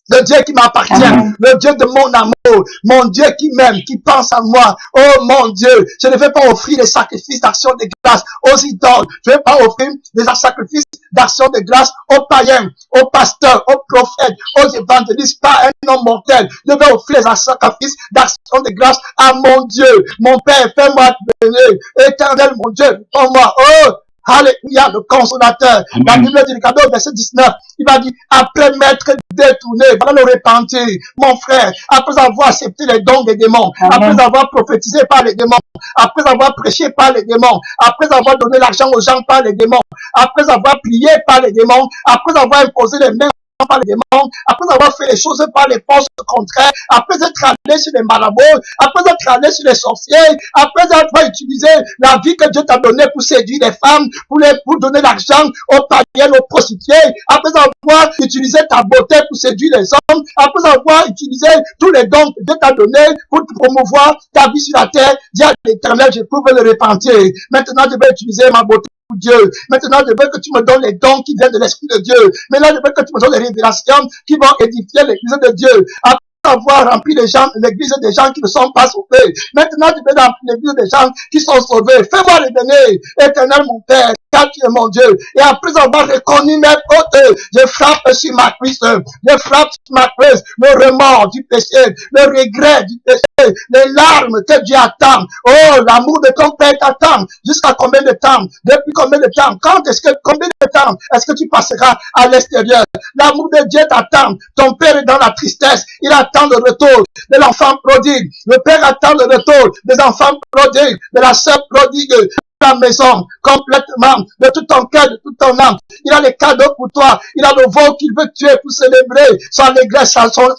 Speaker 1: le Dieu qui m'appartient, le Dieu de mon amour, mon Dieu qui m'aime, qui pense à moi. Oh mon Dieu, je ne vais pas offrir des sacrifices d'action de grâce aux idoles. Je ne vais pas offrir des sacrifices d'action de grâce aux païens, aux pasteurs, aux prophètes, aux évangélistes, pas un homme mortel. Je vais offrir des sacrifices d'action de grâce à mon Dieu. Mon Père, fais-moi bénir. Éternel, mon Dieu, pour moi. Oh, alléluia, le consolateur. La Bible dit, regardez au verset 19, il va dire, après m'être détourné, voilà le repentir, mon frère, après avoir accepté les dons des démons, après avoir prophétisé par les démons, après avoir prêché par les démons, après avoir donné l'argent aux gens par les démons, après avoir prié par les démons, après avoir imposé les mains par les démons, après avoir fait les choses par les forces contraires, après être allé sur les marabouts, après être allé sur les sorciers, après avoir utilisé la vie que Dieu t'a donnée pour séduire les femmes, pour donner l'argent aux païens, aux prostituées, après avoir utilisé ta beauté pour séduire les hommes, après avoir utilisé tous les dons que Dieu t'a donnés pour promouvoir ta vie sur la terre, dis à l'Éternel, je peux le repentir. Maintenant, je vais utiliser ma beauté pour Dieu. Maintenant, je veux que tu me donnes les dons qui viennent de l'Esprit de Dieu. Maintenant, je veux que tu me donnes les révélations qui vont édifier l'Église de Dieu. Après avoir rempli l'église des gens qui ne sont pas sauvés. Maintenant, tu veux remplir l'église des gens qui sont sauvés. Fais-moi les donner, Éternel mon Père, car tu es mon Dieu. Et après avoir reconnu mes fautes, je frappe sur ma cuisse, je frappe sur ma cuisse le remords du péché, le regret du péché, les larmes que Dieu attend. Oh, l'amour de ton Père t'attend. Jusqu'à combien de temps? Depuis combien de temps? Combien de temps est-ce que tu passeras à l'extérieur? L'amour de Dieu t'attend. Ton Père est dans la tristesse. Il attend le retour de l'enfant prodigue. Le Père attend le retour des enfants prodigues, de la sœur prodigue. La maison complètement de tout ton cœur, de toute ton âme. Il a les cadeaux pour toi. Il a le veau qu'il veut tuer pour célébrer son allégresse, sa joie,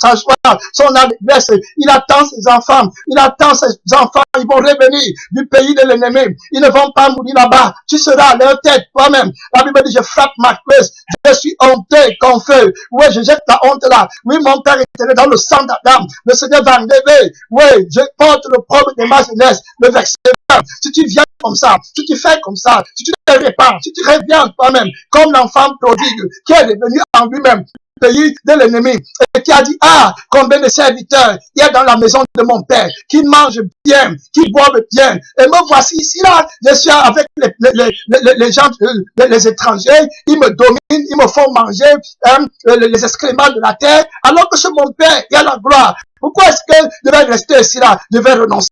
Speaker 1: son allégresse. Il attend ses enfants. Il attend ses enfants. Ils vont revenir du pays de l'ennemi. Ils ne vont pas mourir là-bas. Tu seras à leur tête toi-même. La Bible dit, je frappe ma cuisse. Je suis honteux, confus. Oui, je jette la honte là. Oui, mon Père est dans le sang d'Adam. Le Seigneur va enlever. Oui, je porte le problème de ma jeunesse. Le verset 20. Si tu viens comme ça, si tu fais comme ça, si tu te répands, si tu reviens toi-même, comme l'enfant prodigue qui est devenu en lui-même pays de l'ennemi et qui a dit, ah, combien de serviteurs il y a dans la maison de mon Père qui mangent bien, qui boivent bien, et me voici ici là, je suis avec les gens, les étrangers, ils me dominent, ils me font manger les excréments de la terre, alors que chez mon Père, il y a la gloire. Pourquoi est-ce que je vais rester ici là? Je vais renoncer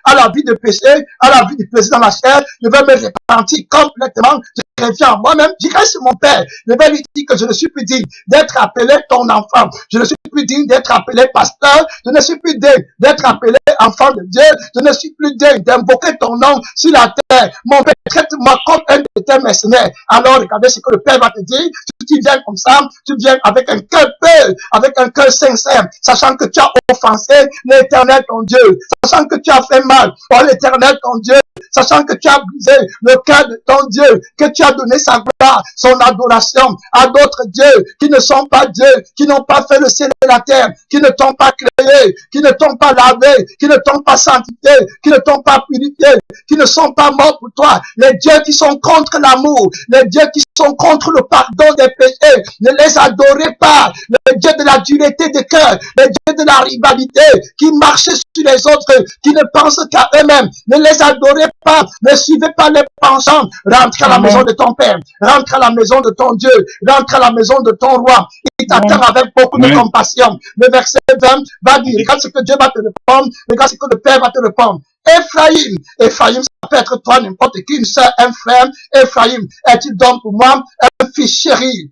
Speaker 1: à la vie de péché, à la vie de plaisir dans la chair, je vais me repentir complètement, je reviens à moi-même, j'irai sur mon Père, je vais lui dire que je ne suis plus digne d'être appelé ton enfant, je ne suis plus digne d'être appelé pasteur, je ne suis plus digne d'être appelé enfant de Dieu, je ne suis plus digne d'invoquer ton nom sur la terre, mon Père, traite-moi comme un de tes mercenaires. Alors regardez ce que le Père va te dire, si tu viens comme ça, tu viens avec un cœur pur, avec un cœur sincère, sachant que tu as offensé l'Éternel ton Dieu, sachant que tu as fait mal pour l'Éternel ton Dieu, sachant que tu as brisé le cœur de ton Dieu, que tu as donné sa gloire, son adoration à d'autres dieux qui ne sont pas dieux, qui n'ont pas fait le ciel et la terre, qui ne t'ont pas créé, qui ne t'ont pas lavé, qui ne t'ont pas sanctifié, qui ne t'ont pas purifié, qui ne sont pas morts pour toi, les dieux qui sont contre l'amour, les dieux qui sont contre le pardon des péchés, ne les adorez pas, les dieux de la dureté de cœur, les dieux de la rivalité, qui marchent sur les autres, qui ne pensent qu'à eux-mêmes, ne les adorez pas, ne suivez pas les penchants, rentre à la maison de ton Père, rentre à la maison de ton Dieu, rentre à la maison de ton roi, il t'attend avec beaucoup de compassion. Le verset 20 va dire, regarde ce que Dieu va te répondre, regarde ce que le Père va te répondre. Ephraim, ça peut être toi, n'importe qui, une soeur, un frère. Ephraim, est-il donc pour moi un fils chéri?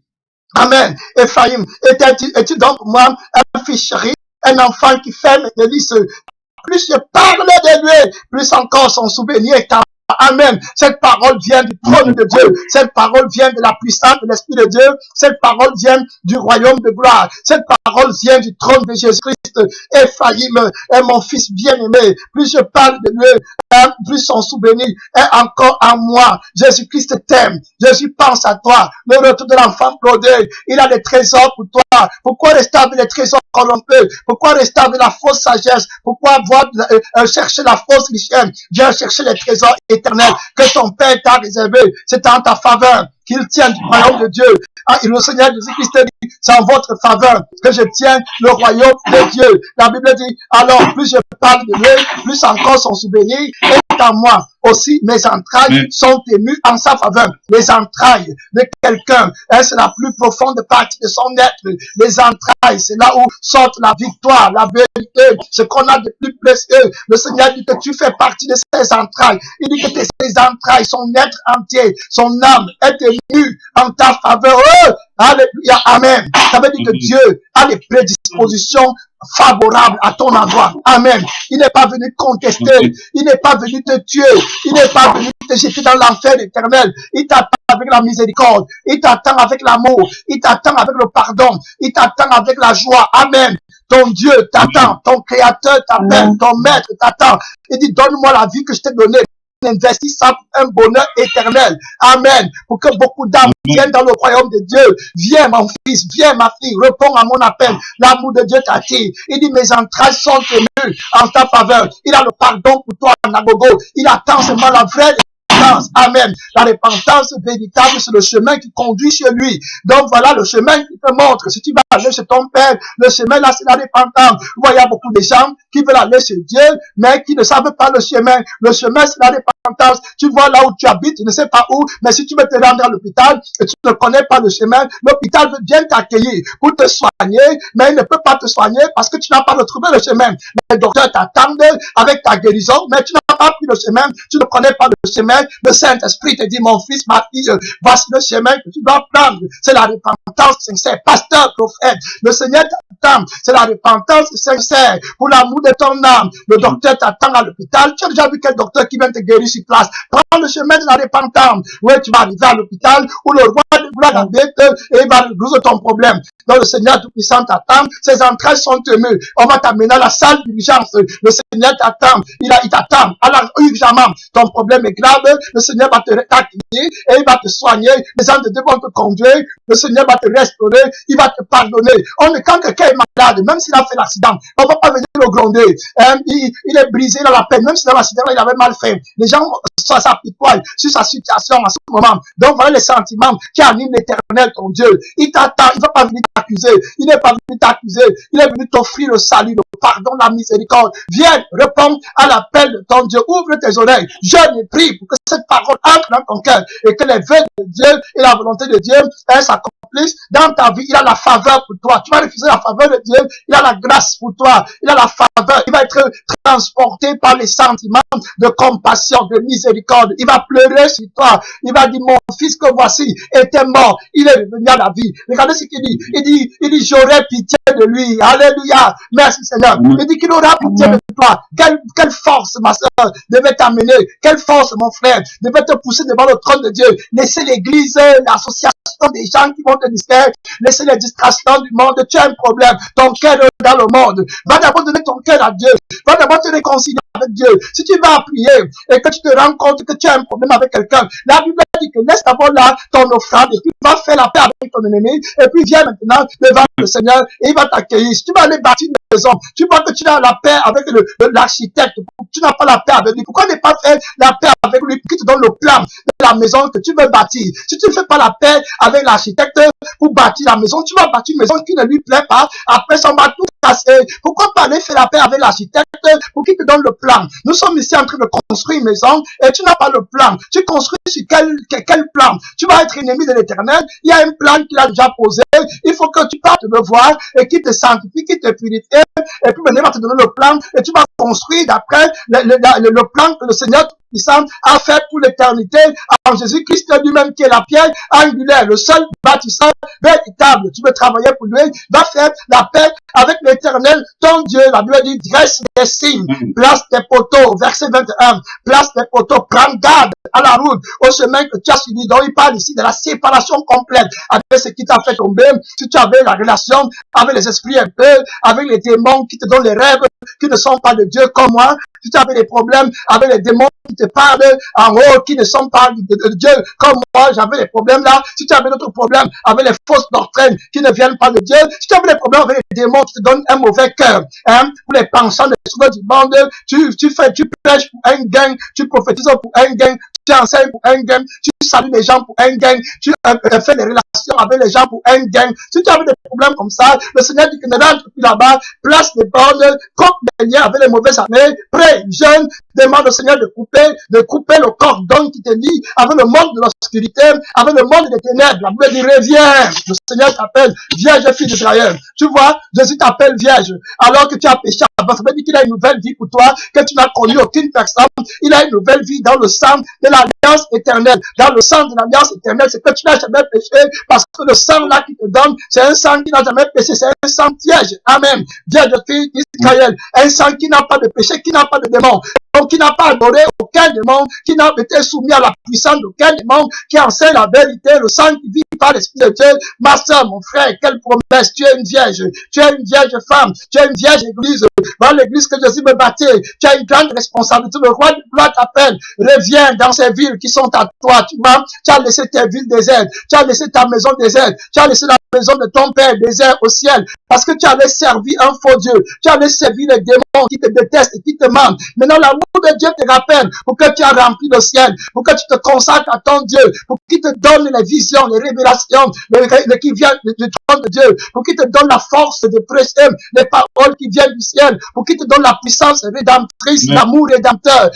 Speaker 1: Amen. Ephraim, est-il donc pour moi un fils chéri, un enfant qui fait mes délices? Plus je parle de lui, plus encore son souvenir est en Amen. Cette parole vient du trône de Dieu. Cette parole vient de la puissance de l'Esprit de Dieu. Cette parole vient du royaume de gloire. Cette parole vient du trône de Jésus-Christ. Ephraim est mon fils bien-aimé. Plus je parle de lui, plus son souvenir est encore en moi. Jésus-Christ t'aime. Jésus pense à toi. Le retour de l'enfant prodigue. Il a des trésors pour toi. Pourquoi rester avec les trésors corrompus? Pourquoi rester avec la fausse sagesse? Pourquoi chercher la fausse richesse? Viens chercher les trésors éternels que ton Père t'a réservé. C'est en ta faveur qu'il tient du royaume de Dieu. Ah, et le Seigneur Jésus-Christ dit, c'est en votre faveur que je tiens le royaume de Dieu. La Bible dit, alors plus je parle de lui, plus encore son souvenir est en moi. Aussi, mes entrailles sont émues en sa faveur. Les entrailles de quelqu'un, c'est la plus profonde partie de son être. Les entrailles, c'est là où sort la victoire, la vérité, ce qu'on a de plus précieux. Le Seigneur dit que tu fais partie de ses entrailles. Il dit que tes entrailles, son être entier, son âme est émue en ta faveur. Oh, alléluia, amen. Ça veut dire que Dieu a les prédispositions favorable à ton endroit. Amen. Il n'est pas venu contester. Il n'est pas venu te tuer. Il n'est pas venu te jeter dans l'enfer éternel. Il t'attend avec la miséricorde. Il t'attend avec l'amour. Il t'attend avec le pardon. Il t'attend avec la joie. Amen. Ton Dieu t'attend. Ton Créateur t'appelle. Ton Maître t'attend. Il dit, donne-moi la vie que je t'ai donnée. Investis ça pour un bonheur éternel. Amen. Pour que beaucoup d'âmes viennent dans le royaume de Dieu. Viens mon fils, viens ma fille, réponds à mon appel. L'amour de Dieu t'attire. Il dit, mes entrailles sont émues en ta faveur. Il a le pardon pour toi, Nagogo. Il attend seulement la vraie repentance. Amen. La repentance véritable, c'est le chemin qui conduit chez lui. Donc voilà le chemin qui te montre. Si tu vas aller chez ton père, le chemin là, c'est la repentance. Vous voyez, il y a beaucoup de gens qui veulent aller chez Dieu, mais qui ne savent pas le chemin. Le chemin, c'est la repentance. Tu vois là où tu habites, tu ne sais pas où, mais si tu veux te rendre à l'hôpital et tu ne connais pas le chemin, l'hôpital veut bien t'accueillir pour te soigner, mais il ne peut pas te soigner parce que tu n'as pas retrouvé le chemin. Les docteurs t'attendent avec ta guérison, mais tu n'as pas pris le chemin, tu ne connais pas le chemin. Le Saint-Esprit te dit, mon fils, ma fille, voici le chemin que tu dois prendre. C'est la repentance sincère. Pasteur, prophète, le Seigneur t'attend. C'est la repentance sincère pour l'amour de ton âme. Le docteur t'attend à l'hôpital. Tu as déjà vu quel docteur qui vient te guérir sur place? Prends le chemin de la repentance. Oui, tu vas arriver à l'hôpital où le roi de gloire t'embête et il va résoudre ton problème. Donc le Seigneur Tout-Puissant t'attend. Ses entrailles sont émues. On va t'amener à la salle d'urgence. Le Seigneur t'attend. Il t'attend. Alors, urgemment, ton problème est grave. Le Seigneur va te t'accueillir et il va te soigner. Les anges de Dieu vont te conduire. Le Seigneur va te restaurer. Il va te pardonner. Quand quelqu'un est malade, même s'il a fait l'accident, on ne va pas venir le gronder. Il est brisé dans la peine. Même si dans l'accident, il avait mal fait. Les gens s'apitoient sur sa situation à ce moment. Donc, voilà les sentiments qui animent l'Éternel, ton Dieu. Il t'attend. Il ne va pas venir t'accuser. Il n'est pas venu t'accuser. Il est venu t'offrir le salut, le pardon, la miséricorde. Viens, réponds à l'appel de ton Dieu. Ouvre tes oreilles. Je ne prie pour que cette parole entre dans ton cœur et que les vœux de Dieu et la volonté de Dieu s'accomplissent dans ta vie. Il a la faveur pour toi. Tu vas refuser la faveur de Dieu. Il a la grâce pour toi. Il a la faveur. Il va être transporté par les sentiments de compassion, de miséricorde. Il va pleurer sur toi. Il va dire, mon fils que voici était mort. Il est revenu à la vie. Regardez ce qu'il dit. Il dit, j'aurai pitié de lui. Alléluia. Merci Seigneur. Il dit qu'il aura pitié de toi. Quelle force, ma soeur, devait t'amener. Quelle force, mon frère, devait te pousser devant le trône de Dieu. Laissez l'église, l'association des gens qui vont te distraire. Laissez les distractions du monde. Tu as un problème. Ton cœur est dans le monde. Va d'abord donner ton cœur à Dieu. Va d'abord te réconcilier avec Dieu. Si tu vas prier et que tu te rends compte que tu as un problème avec quelqu'un, la Bible dit que laisse d'abord là ton offrande et puis va faire la paix avec ton ennemi et puis viens maintenant devant le Seigneur et il va t'accueillir. Si tu vas aller bâtir une maison, tu vois que tu as la paix avec l'architecte, tu n'as pas la paix avec lui. Pourquoi ne pas faire la paix avec lui qui te donne le plan de la maison que tu veux bâtir? Si tu ne fais pas la paix avec l'architecte pour bâtir la maison, tu vas bâtir une maison qui ne lui plaît pas. Après, ça va tout casser. Pourquoi pas aller faire la paix avec l'architecte pour qu'il te donne le plan? Nous sommes ici en train de construire une maison et tu n'as pas le plan. Tu construis sur quel plan? Tu vas être ennemi de l'Éternel. Il y a un plan qu'il a déjà posé. Il faut que tu partes le voir et qu'il te sanctifie, qu'il te purifie. Et puis maintenant, il va te donner le plan et tu vas construire d'après le plan que le Seigneur puissant a fait pour l'éternité en Jésus-Christ lui-même qui est la pierre angulaire, le seul bâtisseur véritable. Tu veux travailler pour lui, va faire la paix avec l'Éternel, ton Dieu. La Bible dit, dresse des signes, place des poteaux, verset 21, place des poteaux, prends garde à la route, au chemin que tu as suivi. Donc il parle ici de la séparation complète avec ce qui t'a fait tomber. Si tu avais la relation avec les esprits un peu, avec les démons qui te donnent les rêves qui ne sont pas de Dieu comme moi, si tu avais des problèmes avec les démons qui te parlent en haut, qui ne sont pas de Dieu, comme moi, j'avais des problèmes là. Si tu avais d'autres problèmes avec les fausses doctrines qui ne viennent pas de Dieu, si tu avais des problèmes avec les démons qui te donnent un mauvais cœur, pour les penchants des choses du monde, tu prêches pour un gain, tu prophétises pour un gain, tu enseignes pour un gain, tu salues les gens pour un gain, tu fais des relations avec les gens pour un gain. Si tu as des problèmes comme ça, le Seigneur dit que ne rentre plus là-bas, place les bornes, coupe les liens avec les mauvaises années, prie, jeûne, demande au Seigneur de couper le cordon qui te lie avec le monde de l'obscurité, avec le monde des ténèbres. La Bible dit reviens. Le Seigneur t'appelle vierge fille d'Israël. Tu vois, Jésus t'appelle vierge alors que tu as péché avant. Ça veut dire qu'il a une nouvelle vie pour toi, que tu n'as connu aucune personne. Il a une nouvelle vie dans le sang de l'alliance éternelle. Dans le sang de l'alliance éternelle, c'est que tu n'as jamais péché parce que le sang là qui te donne, c'est un sang qui n'a jamais péché, c'est un sang vierge. Amen. Vierge fille d'Israël. Un sang qui n'a pas de péché, qui n'a pas de démon. Donc, qui n'a pas adoré aucun démon, qui n'a été soumis à la puissance d'aucun démon, qui enseigne la vérité, le sang qui vit par l'Esprit de Dieu. Ma soeur, mon frère, quelle promesse, tu es une vierge femme, tu es une vierge église, dans l'église que Jésus me battait, tu as une grande responsabilité, le roi du gloire t'appelle, reviens dans ces villes qui sont à toi, tu as laissé tes villes désertes, tu as laissé ta maison déserte, tu as laissé la maison de ton père désert au ciel, parce que tu allais servir un faux Dieu, tu allais servir les démons qui te détestent et qui te mentent. Maintenant, l'amour de Dieu te rappelle pour que tu aies rempli le ciel, pour que tu te consacres à ton Dieu, pour qu'il te donne les visions, les révélations, qui viennent du trône de Dieu, pour qu'il te donne la force de prêcher les paroles qui viennent du ciel, pour qu'il te donne la puissance rédemptrice, l'amour rédempteur,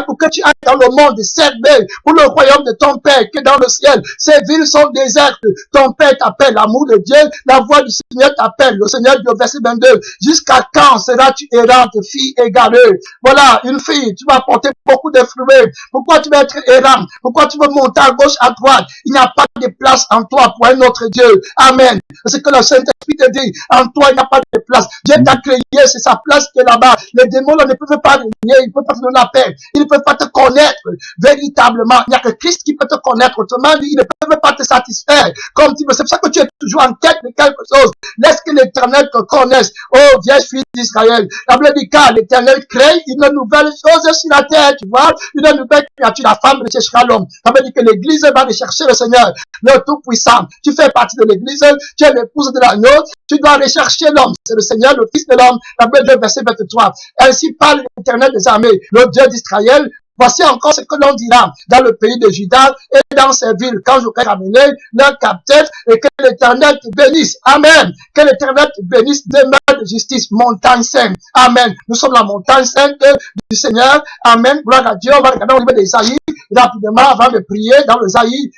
Speaker 1: pour que tu ailles dans le monde servir pour le royaume de ton Père qui est dans le ciel. Ces villes sont désertes, ton Père t'appelle, l'amour de Dieu, la voix du Seigneur t'appelle. Le Seigneur dit au verset 22, jusqu'à quand seras-tu errante, fille égarée? Voilà, une fille, tu vas porter beaucoup de fruits. Pourquoi tu vas être errante? Pourquoi tu veux monter à gauche, à droite? Il n'y a pas de place en toi pour un autre Dieu. Amen. C'est ce que le Saint-Esprit te dit. En toi, il n'y a pas de place. Dieu t'a créé, c'est sa place qui est là-bas. Les démons là, ne peuvent pas régner, ils ne peuvent pas te donner la paix. Ils ne peuvent pas te connaître véritablement. Il n'y a que Christ qui peut te connaître. Autrement dit, ils ne peuvent pas te satisfaire. Comme tu veux. C'est pour ça que tu es toujours en quête de quelque chose. Laisse que l'Éternel te connaisse. Oh, vierge fille d'Israël. La Bible dit car l'Éternel crée une nouvelle chose sur la terre. Tu vois, une nouvelle créature. La femme recherchera l'homme. Ça veut dire que l'Église va rechercher le Seigneur, le Tout-Puissant. Tu fais partie de l'Église. Tu es l'épouse de l'agneau. Tu dois rechercher l'homme. C'est le Seigneur, le Fils de l'homme. La Bible dit verset 23. Ainsi parle l'Éternel des armées, le Dieu d'Israël. Voici encore ce que l'on dira dans le pays de Juda et dans ces villes quand j'aurai ramené leurs captifs et que l'Éternel te bénisse. Amen. Que l'Éternel te bénisse demeure de justice, montagne sainte. Amen. Nous sommes la montagne sainte du Seigneur. Amen. Gloire à Dieu. On va regarder au niveau d'Ésaïe rapidement avant de prier dans Ésaïe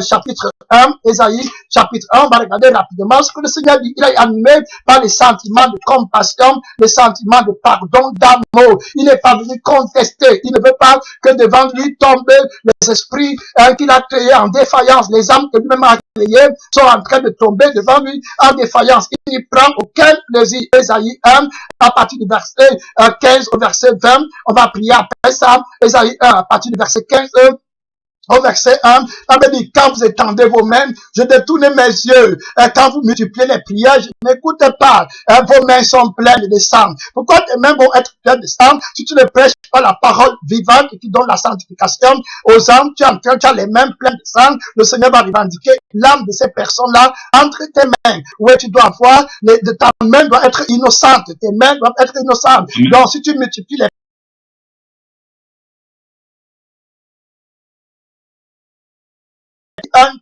Speaker 1: chapitre 1. Ésaïe chapitre 1. On va regarder rapidement ce que le Seigneur dit. Il est animé par les sentiments de compassion, les sentiments de pardon, d'amour. Il n'est pas venu contester. Il ne veut pas que devant lui tombent les esprits qu'il a créés en défaillance. Les âmes que lui-même a créées sont en train de tomber devant lui en défaillance. Il n'y prend aucun plaisir. Ésaïe 1, à partir du verset 15 au verset 20, on va prier après ça. Ésaïe 1, à partir du verset 15, au verset 1, la Bible dit, quand vous étendez vos mains, je détourne mes yeux. Quand vous multipliez les prières, je n'écoute pas. Vos mains sont pleines de sang. Pourquoi tes mains vont être pleines de sang? Si tu ne prêches pas la parole vivante qui donne la sanctification aux âmes, tu as les mains pleines de sang. Le Seigneur va revendiquer l'âme de ces personnes-là entre tes mains. Ouais, tu dois voir, ta main doit être innocente. Tes mains doivent être innocentes. Donc, si tu multiplies les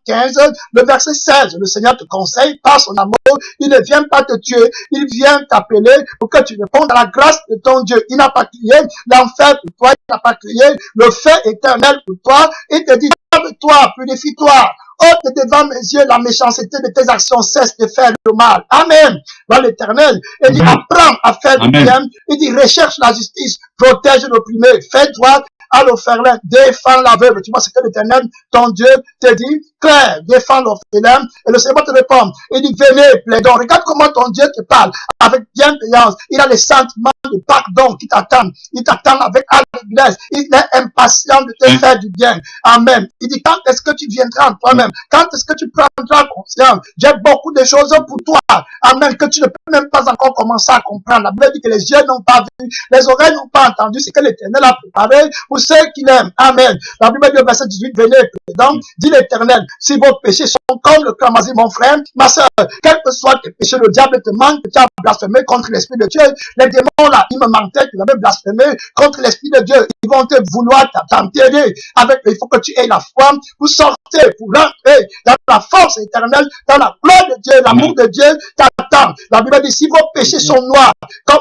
Speaker 1: 15, le verset 16, le Seigneur te conseille par son amour, il ne vient pas te tuer, il vient t'appeler pour que tu répondes à la grâce de ton Dieu. Il n'a pas crié l'enfer pour toi, il n'a pas crié le feu éternel pour toi, il te dit, lave-toi, purifie-toi. Ôte devant mes yeux la méchanceté de tes actions, cesse de faire le mal. Amen. Dans l'Éternel, il dit, apprends à faire le bien, il dit, recherche la justice, protège l'opprimé, fais droit à l'orphelin, défends l'aveugle. Tu vois ce que l'Éternel, ton Dieu, te dit, clair, défends l'orphelin. Et le Seigneur te répond, il dit, venez, plaidons. Regarde comment ton Dieu te parle avec bienveillance. Il a les sentiments de pardon qui t'attendent. Il t'attend avec allégresse. Il est impatient de te faire du bien. Amen. Il dit, quand est-ce que tu viendras en toi-même? Quand est-ce que tu prendras conscience? J'ai beaucoup de choses pour toi. Amen. Que tu ne peux même pas encore commencer à comprendre. La Bible dit que les yeux n'ont pas vu, les oreilles n'ont pas entendu ce que l'Éternel a préparé pour ceux qui l'aiment. Amen. La Bible dit au verset 18, venez, donc, dit l'Éternel, si vos péchés sont comme le cramoisi, mon frère, ma soeur, quel que soit tes péchés, le diable te manque, tu as blasphémé contre l'Esprit de Dieu. Les démons là, ils me mentaient, tu avais blasphémé contre l'Esprit de Dieu, ils vont te vouloir t'enterrer avec, il faut que tu aies la foi pour sortir, pour rentrer dans la force éternelle, dans la gloire de Dieu, l'amour de Dieu t'attend. La Bible dit, si vos péchés sont noirs, comme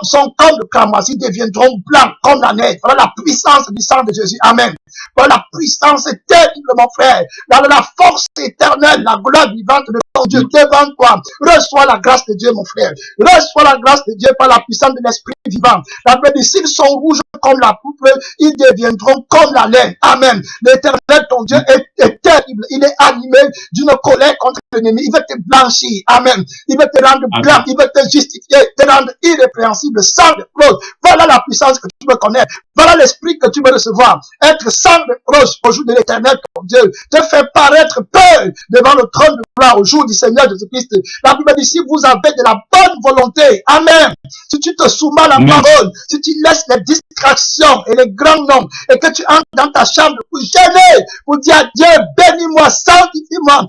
Speaker 1: le cramoisi, ils deviendront blancs comme la neige. Voilà la puissance du sang de Jésus. Amen. Voilà la puissance terrible, mon frère. Voilà la force éternelle, la gloire vivante de ton Dieu devant toi. Reçois la grâce de Dieu, mon frère. Reçois la grâce de Dieu par la puissance de l'Esprit vivant. La Bible dit, s'ils sont rouges comme la pourpre, ils deviendront comme la laine. Amen. L'Éternel, ton Dieu, est terrible. Il est animé d'une colère contre l'ennemi. Il veut te blanchir. Amen. Il veut te rendre blanc. Il veut te justifier, te rendre irrépréhensible, sans reproche. Voilà la puissance que tu veux connaître. Voilà l'esprit que tu veux recevoir. Être sans reproche au jour de l'Éternel, ton Dieu. Te fait paraître peur devant le trône de gloire au jour du Seigneur Jésus-Christ. La Bible dit, si vous avez de la bonne volonté, amen. Si tu te soumets à la parole, si tu laisses les distractions et les grands noms, et que tu entres dans ta chambre pour gêner, pour dire à Dieu, bénis-moi, sanctifie-moi,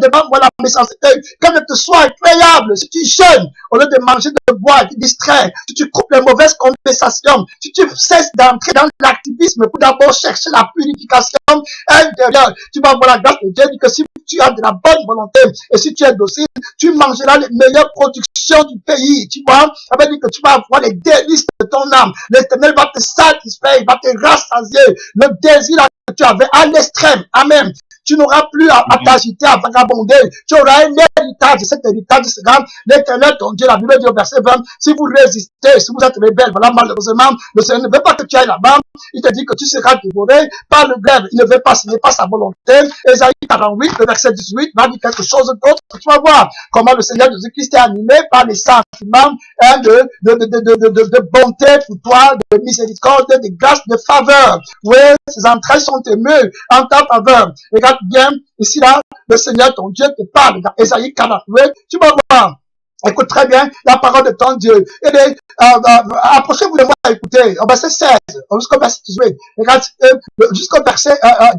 Speaker 1: devant moi la méchanceté, que ne te soit agréable. Si tu jeûnes, au lieu de manger, de boire, de distraire, si tu coupes les mauvaises conversations, si tu cesses d'entrer dans l'activisme pour d'abord chercher la purification intérieure, tu vas avoir la grâce de Dieu, dit que si tu as de la bonne volonté et si tu es docile, tu mangeras les meilleures productions du pays. Tu vois, ça veut dire que tu vas avoir les délices de ton âme. L'Éternel va te satisfaire, il va te rassasier le désir que tu avais à l'extrême. Amen. Tu n'auras plus à t'agiter, à vagabonder. Tu auras un héritage. Cet héritage sera l'Éternel, ton Dieu. La Bible dit au verset 20, si vous résistez, si vous êtes rebelle, voilà, malheureusement, le Seigneur ne veut pas que tu ailles là-bas. Il te dit que tu seras dévoré par le glaive. Il ne veut pas, ce n'est pas sa volonté. Ésaïe 48, le verset 18, va dire quelque chose d'autre. Tu vas voir comment le Seigneur Jésus-Christ est animé par les sentiments de bonté pour toi, de miséricorde, de grâce, de faveur. Oui, ses entrailles sont émues en ta faveur. Regarde bien, ici là, le Seigneur ton Dieu te parle dans Ésaïe 48. Tu vas voir. Écoute très bien la parole de ton Dieu. Et approchez-vous de moi, écoutez, au verset 16, jusqu'au verset 18, regarde, jusqu'au verset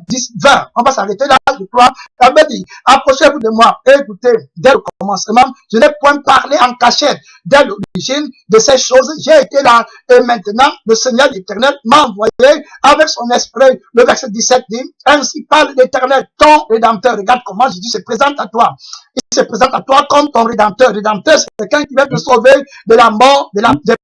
Speaker 1: 10, 20, on va s'arrêter là, je crois. Elle me dit, approchez-vous de moi, et écoutez, dès le commencement, je n'ai point parlé en cachette. Dès l'origine de ces choses, j'ai été là, et maintenant, le Seigneur l'Éternel m'a envoyé avec son esprit. Le verset 17 dit, ainsi parle l'Éternel, ton Rédempteur. Regarde comment Jésus se présente à toi. Il se présente à toi comme ton Rédempteur. Rédempteur, c'est quelqu'un qui va te sauver de la mort, des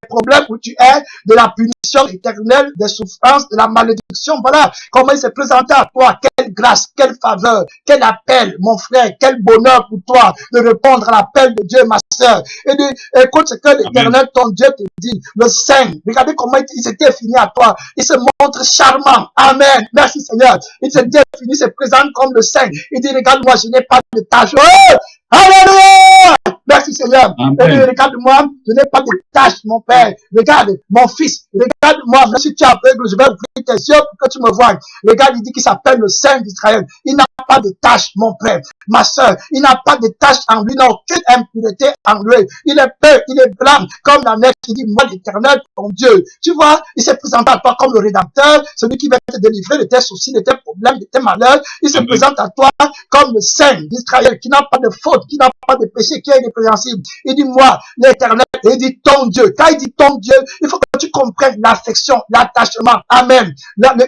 Speaker 1: problèmes où tu es, de la punition éternelle, des souffrances, de la malédiction. Voilà comment il s'est présenté à toi. Quelle grâce, quelle faveur, quel appel, mon frère, quel bonheur pour toi de répondre à l'appel de Dieu, ma sœur. Et écoute ce que l'Éternel, ton Dieu, te dit. Le Saint, regardez comment il s'est défini à toi. Il se montre charmant. Amen. Merci Seigneur. Il se définit, il se présente comme le Saint. Il dit, regarde-moi, je n'ai pas de tâche. Oh! Alléluia! Merci Seigneur. Regarde-moi, je n'ai pas de tâche, mon Père. Regarde, mon fils. Regarde-moi, même si tu es aveugle, je vais ouvrir tes yeux pour que tu me vois. Regarde, il dit qu'il s'appelle le Saint d'Israël. Il n'a pas de tâche, mon frère, ma soeur. Il n'a pas de tâche en lui, il n'a aucune impureté en lui. Il est pur, il est blanc, comme la neige. Il dit, moi l'Éternel, ton Dieu. Tu vois, il s'est présenté à toi comme le Rédempteur, celui qui va te délivrer de tes soucis, de tes problèmes, de tes malheurs. Il se présente à toi comme le Saint d'Israël, qui n'a pas de faute, qui n'a pas de péché, qui est irrépréhensible. Il dit, moi, l'Éternel, et il dit, ton Dieu. Quand il dit ton Dieu, il faut que tu comprennes l'affection, l'attachement. Amen.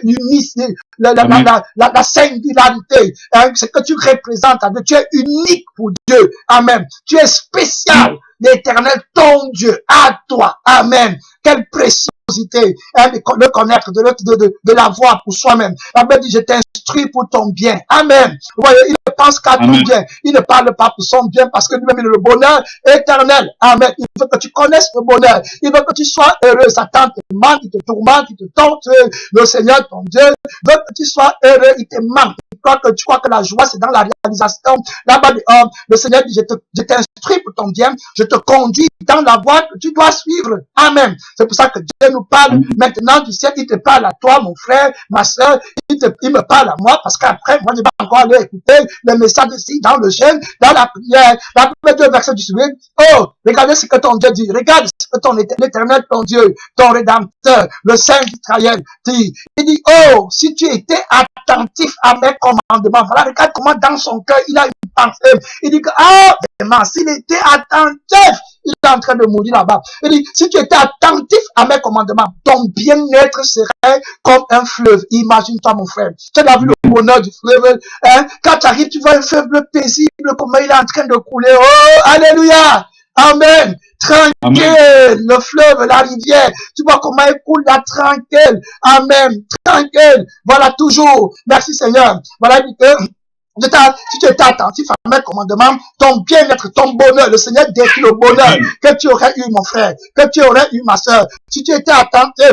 Speaker 1: L'unicité, la singularité. Hein, ce que tu représentes à Dieu. Tu es unique pour Dieu. Amen. Tu es spécial. L'Éternel, ton Dieu, à toi. Amen. Quelle préciosité, hein, de le connaître, de la voir pour soi-même. La Bible dit, je t'instruis pour ton bien. Amen. Vous voyez, il ne pense qu'à ton bien. Il ne parle pas pour son bien parce que lui-même, il est le bonheur éternel. Amen. Il veut que tu connaisses le bonheur. Il veut que tu sois heureux. Satan te manque, il te tourmente, il te tente. Le Seigneur, ton Dieu, veut que tu sois heureux. Il te manque. Tu crois que la joie, c'est dans la réalisation. Là-bas, le Seigneur dit, je t'instruis pour ton bien. Je te conduis dans la voie que tu dois suivre. Amen. C'est pour ça que Dieu nous parle maintenant du ciel. Il te parle à toi, mon frère, ma soeur. Il me parle à moi parce qu'après, moi, je vais encore aller écouter le message ici, dans le jeûne, dans la prière. La première 2 versets du suivant. Oh, regardez ce que ton Dieu dit. Regarde ce que l'Éternel, ton Dieu, ton Rédempteur, le Saint d'Israël dit. Il dit, oh, si tu étais attentif à mes commandements. Voilà, regarde comment dans son cœur, il a une pensée. Il dit que, ah, vraiment, s'il était attentif, il est en train de mourir là-bas. Il dit, si tu étais attentif à mes commandements, ton bien-être serait comme un fleuve. Imagine-toi, mon frère. Tu as vu le bonheur du fleuve, hein? Quand tu arrives, tu vois un fleuve paisible, comment il est en train de couler. Oh, alléluia! Amen. Tranquille, amen. Le fleuve, la rivière, tu vois comment il coule là, tranquille. Amen. Tranquille. Voilà, toujours. Merci Seigneur. Voilà, si tu étais attentif à mes commandements, ton bien-être, ton bonheur, le Seigneur décrit le bonheur que tu aurais eu, mon frère, que tu aurais eu, ma soeur. Si tu étais attentif,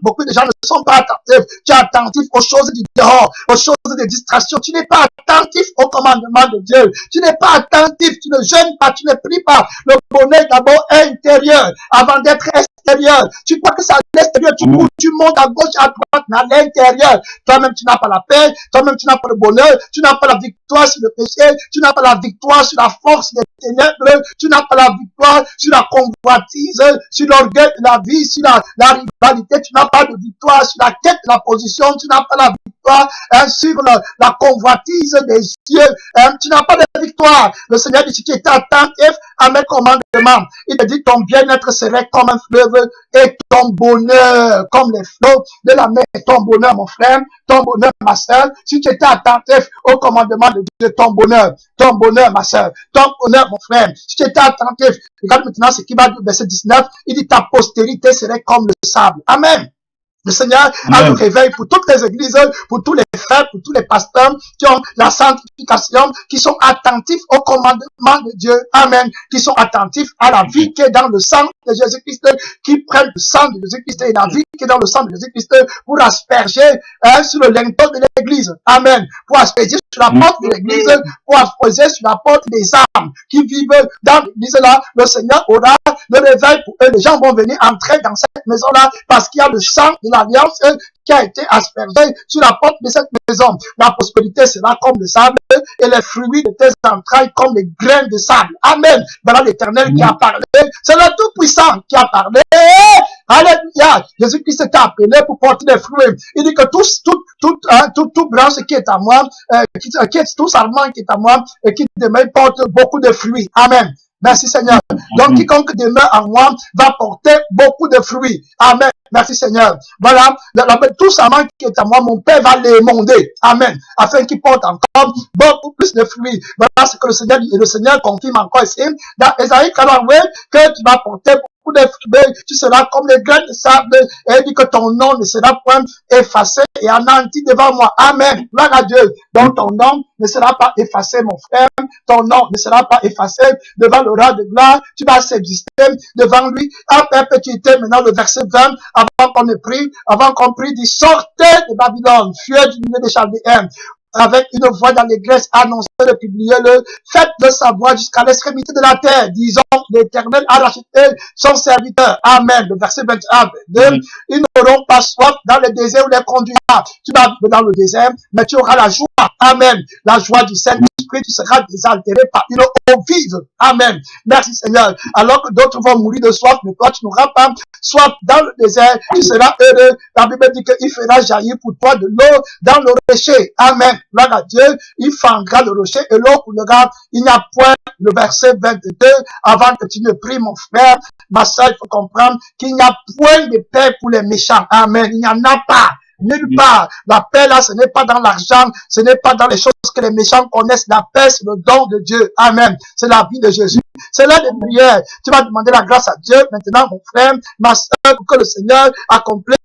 Speaker 1: beaucoup de gens ne sont pas attentifs. Tu es attentif aux choses du dehors, aux choses de distraction. Tu n'es pas attentif aux commandements de Dieu. Tu n'es pas attentif, tu ne jeûnes pas, tu ne pries pas. Le bonheur d'abord est intérieur avant d'être extérieur. Tu crois que c'est à l'extérieur, tu montes à gauche, à droite, mais à l'intérieur, toi-même tu n'as pas la paix, toi-même tu n'as pas le bonheur, tu n'as pas la victoire sur le péché, tu n'as pas la victoire sur la force des ténèbres, tu n'as pas la victoire sur la convoitise, sur l'orgueil de la vie, sur la rivalité, tu n'as pas de victoire sur la quête de la position, tu n'as pas la victoire sur la convoitise des cieux, tu n'as pas de victoire. Le Seigneur dit, si tu étais attentif à mes commandements, il te dit, ton bien-être serait comme un fleuve et ton bonheur comme les flots de la mer. Ton bonheur, mon frère, ton bonheur, ma soeur, si tu étais attentif au commandement de Dieu, ton bonheur, ma soeur, ton bonheur, mon frère, si tu étais attentif, regarde maintenant ce qui va dire, verset 19, il dit, ta postérité serait comme le sable. Amen. Le Seigneur a le réveil pour toutes les églises, pour tous les frères, pour tous les pasteurs qui ont la sanctification, qui sont attentifs au commandement de Dieu. Amen. Qui sont attentifs à la vie qui est dans le sang de Jésus-Christ, qui prennent le sang de Jésus-Christ et la vie qui est dans le sang de Jésus-Christ pour asperger sur le linteau de l'église. Amen. Pour asperger sur la porte de l'église, pour asperger sur la porte des âmes qui vivent dans l'église là. Le Seigneur aura le réveil pour eux. Les gens vont venir entrer dans cette maison là parce qu'il y a le sang de l'alliance qui a été aspergé sur la porte de cette maison. La prospérité sera comme le sable et les fruits de tes entrailles comme les grains de sable. Amen. Voilà l'Éternel qui a parlé. C'est le Tout-Puissant qui a parlé. Alléluia. Jésus-Christ t'a appelé pour porter des fruits. Il dit que toute branche qui est à moi, tout sarment qui est à moi, et qui demain porte beaucoup de fruits. Amen. Merci Seigneur. Donc quiconque demeure en moi va porter beaucoup de fruits. Amen. Merci Seigneur. Voilà, tout sarment qui est à moi, mon Père va l'émonder. Amen. Afin qu'il porte encore beaucoup plus de fruits. Voilà ce que le Seigneur dit. Et le Seigneur confirme encore ici dans Ésaïe 48 que tu vas porter beaucoup de fruits. Tu seras comme les grains de sable. Et il dit que ton nom ne sera point effacé et anéanti devant moi. Amen. Gloire à Dieu. Donc ton nom ne sera pas effacé, mon frère. Ton nom ne sera pas effacé devant le roi de gloire. Tu vas subsister devant lui. À perpétuité. Maintenant le verset 20. Avant qu'on prie, dit sortez de Babylone, fuyez du milieu des Chaldéens. Avec une voix d'allégresse, annoncez-le, publiez-le, faites-le savoir jusqu'à l'extrémité de la terre. Disons, l'Éternel a racheté son serviteur. Amen. Le verset 21, 22. Ils n'auront pas soif dans le désert où les conduira. Tu vas vivre dans le désert, mais tu auras la joie. Amen. La joie du Saint-Esprit, tu seras désaltéré par une eau vive. Amen. Merci Seigneur. Alors que d'autres vont mourir de soif, mais toi, tu n'auras pas soif dans le désert. Tu seras heureux. La Bible dit qu'il fera jaillir pour toi de l'eau dans le rocher. Amen. Gloire à Dieu, il fendra le rocher et l'eau coulera. Il n'y a point, le verset 22, avant que tu ne pries, mon frère, ma soeur, il faut comprendre qu'il n'y a point de paix pour les méchants. Amen. Il n'y en a pas. Nulle part. La paix là, ce n'est pas dans l'argent, ce n'est pas dans les choses que les méchants connaissent. La paix, c'est le don de Dieu. Amen. C'est la vie de Jésus. C'est là des prières. Tu vas demander la grâce à Dieu. Maintenant, mon frère, ma soeur, pour que le Seigneur accomplisse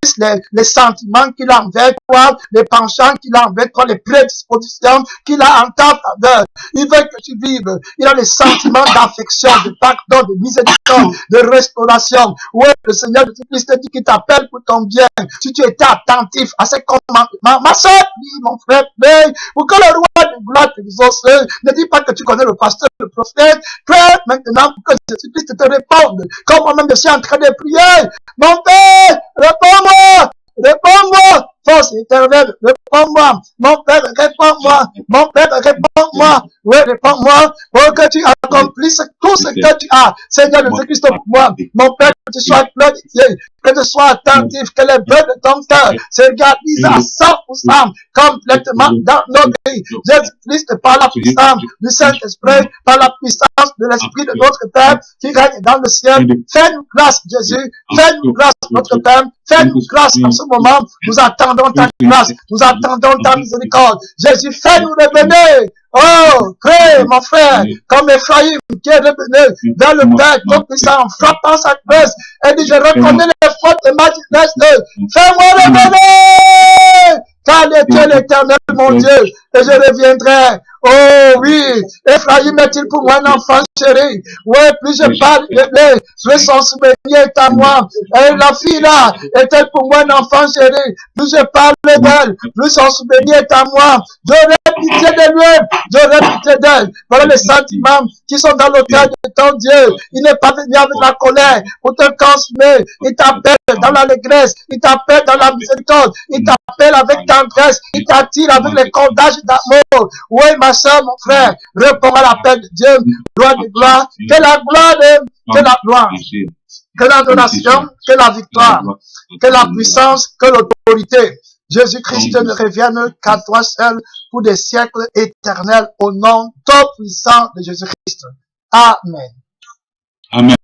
Speaker 1: les sentiments qu'il a envers toi, les penchants qu'il a envers toi, les prédispositions qu'il a en ta faveur. Il veut que tu vives. Il a les sentiments d'affection, de pardon, de miséricorde, de restauration. Ouais, le Seigneur de Christ dit qu'il t'appelle pour ton bien. Si tu étais attentif à ses commandements, ma soeur, dis, mon frère, prie, pour que le roi de gloire t'exauce. Ne dis pas que tu connais le pasteur, le prophète. Prie maintenant pour que Jésus-Christ te réponde. Comme moi-même, je suis en train de prier. Mon Père, réponds-moi! Réponds-moi! Force éternelle, réponds-moi! Mon Père, réponds-moi! Mon Père, réponds-moi! Oui, réponds-moi pour que tu accomplisses tout ce que tu as. Seigneur Jésus-Christ pour moi. Mon Père, que tu sois glorifié, que tu sois attentif, que les vœux de ton cœur se réalisent à 100% complètement dans nos vies. Jésus-Christ, par la puissance du Saint-Esprit, par la puissance de l'Esprit de notre Père qui règne dans le ciel. Fais-nous grâce, Jésus. Fais-nous grâce, notre Père. Fais-nous grâce en ce moment. Nous attendons ta grâce. Nous attendons ta miséricorde. Jésus, fais-nous revenir. Oh, crée, mon frère, comme Ephraïm qui est revenu vers le Père Tout-Puissant en frappant sa graisse et dit, je reconnais les fautes de ma jeunesse. Fais-moi revenir, car tu es l'Éternel, mon Dieu, et je reviendrai. Oh oui, Ephraïm est-il pour moi un enfant chéri? Oui, plus je parle de lui, plus son souvenir est à moi. Et la fille là est-elle pour moi un enfant chéri? Plus je parle d'elle, plus son souvenir est à moi. J'aurais pitié de lui, j'aurais pitié d'elle. Voilà les sentiments qui sont dans le cœur de ton Dieu. Il n'est pas venu avec la colère pour te consumer. Il t'appelle dans l'allégresse, il t'appelle dans la miséricorde, il t'appelle avec tendresse, il t'attire avec les cordages d'amour. Oui, ma soeur, mon frère, réponds à l'appel de Dieu. Gloire de gloire, que la gloire, que la gloire, que l'adoration, que la victoire, que la puissance, que l'autorité. Jésus-Christ ne revienne qu'à toi seul pour des siècles éternels au nom tout puissant de Jésus-Christ. Amen.
Speaker 2: Amen.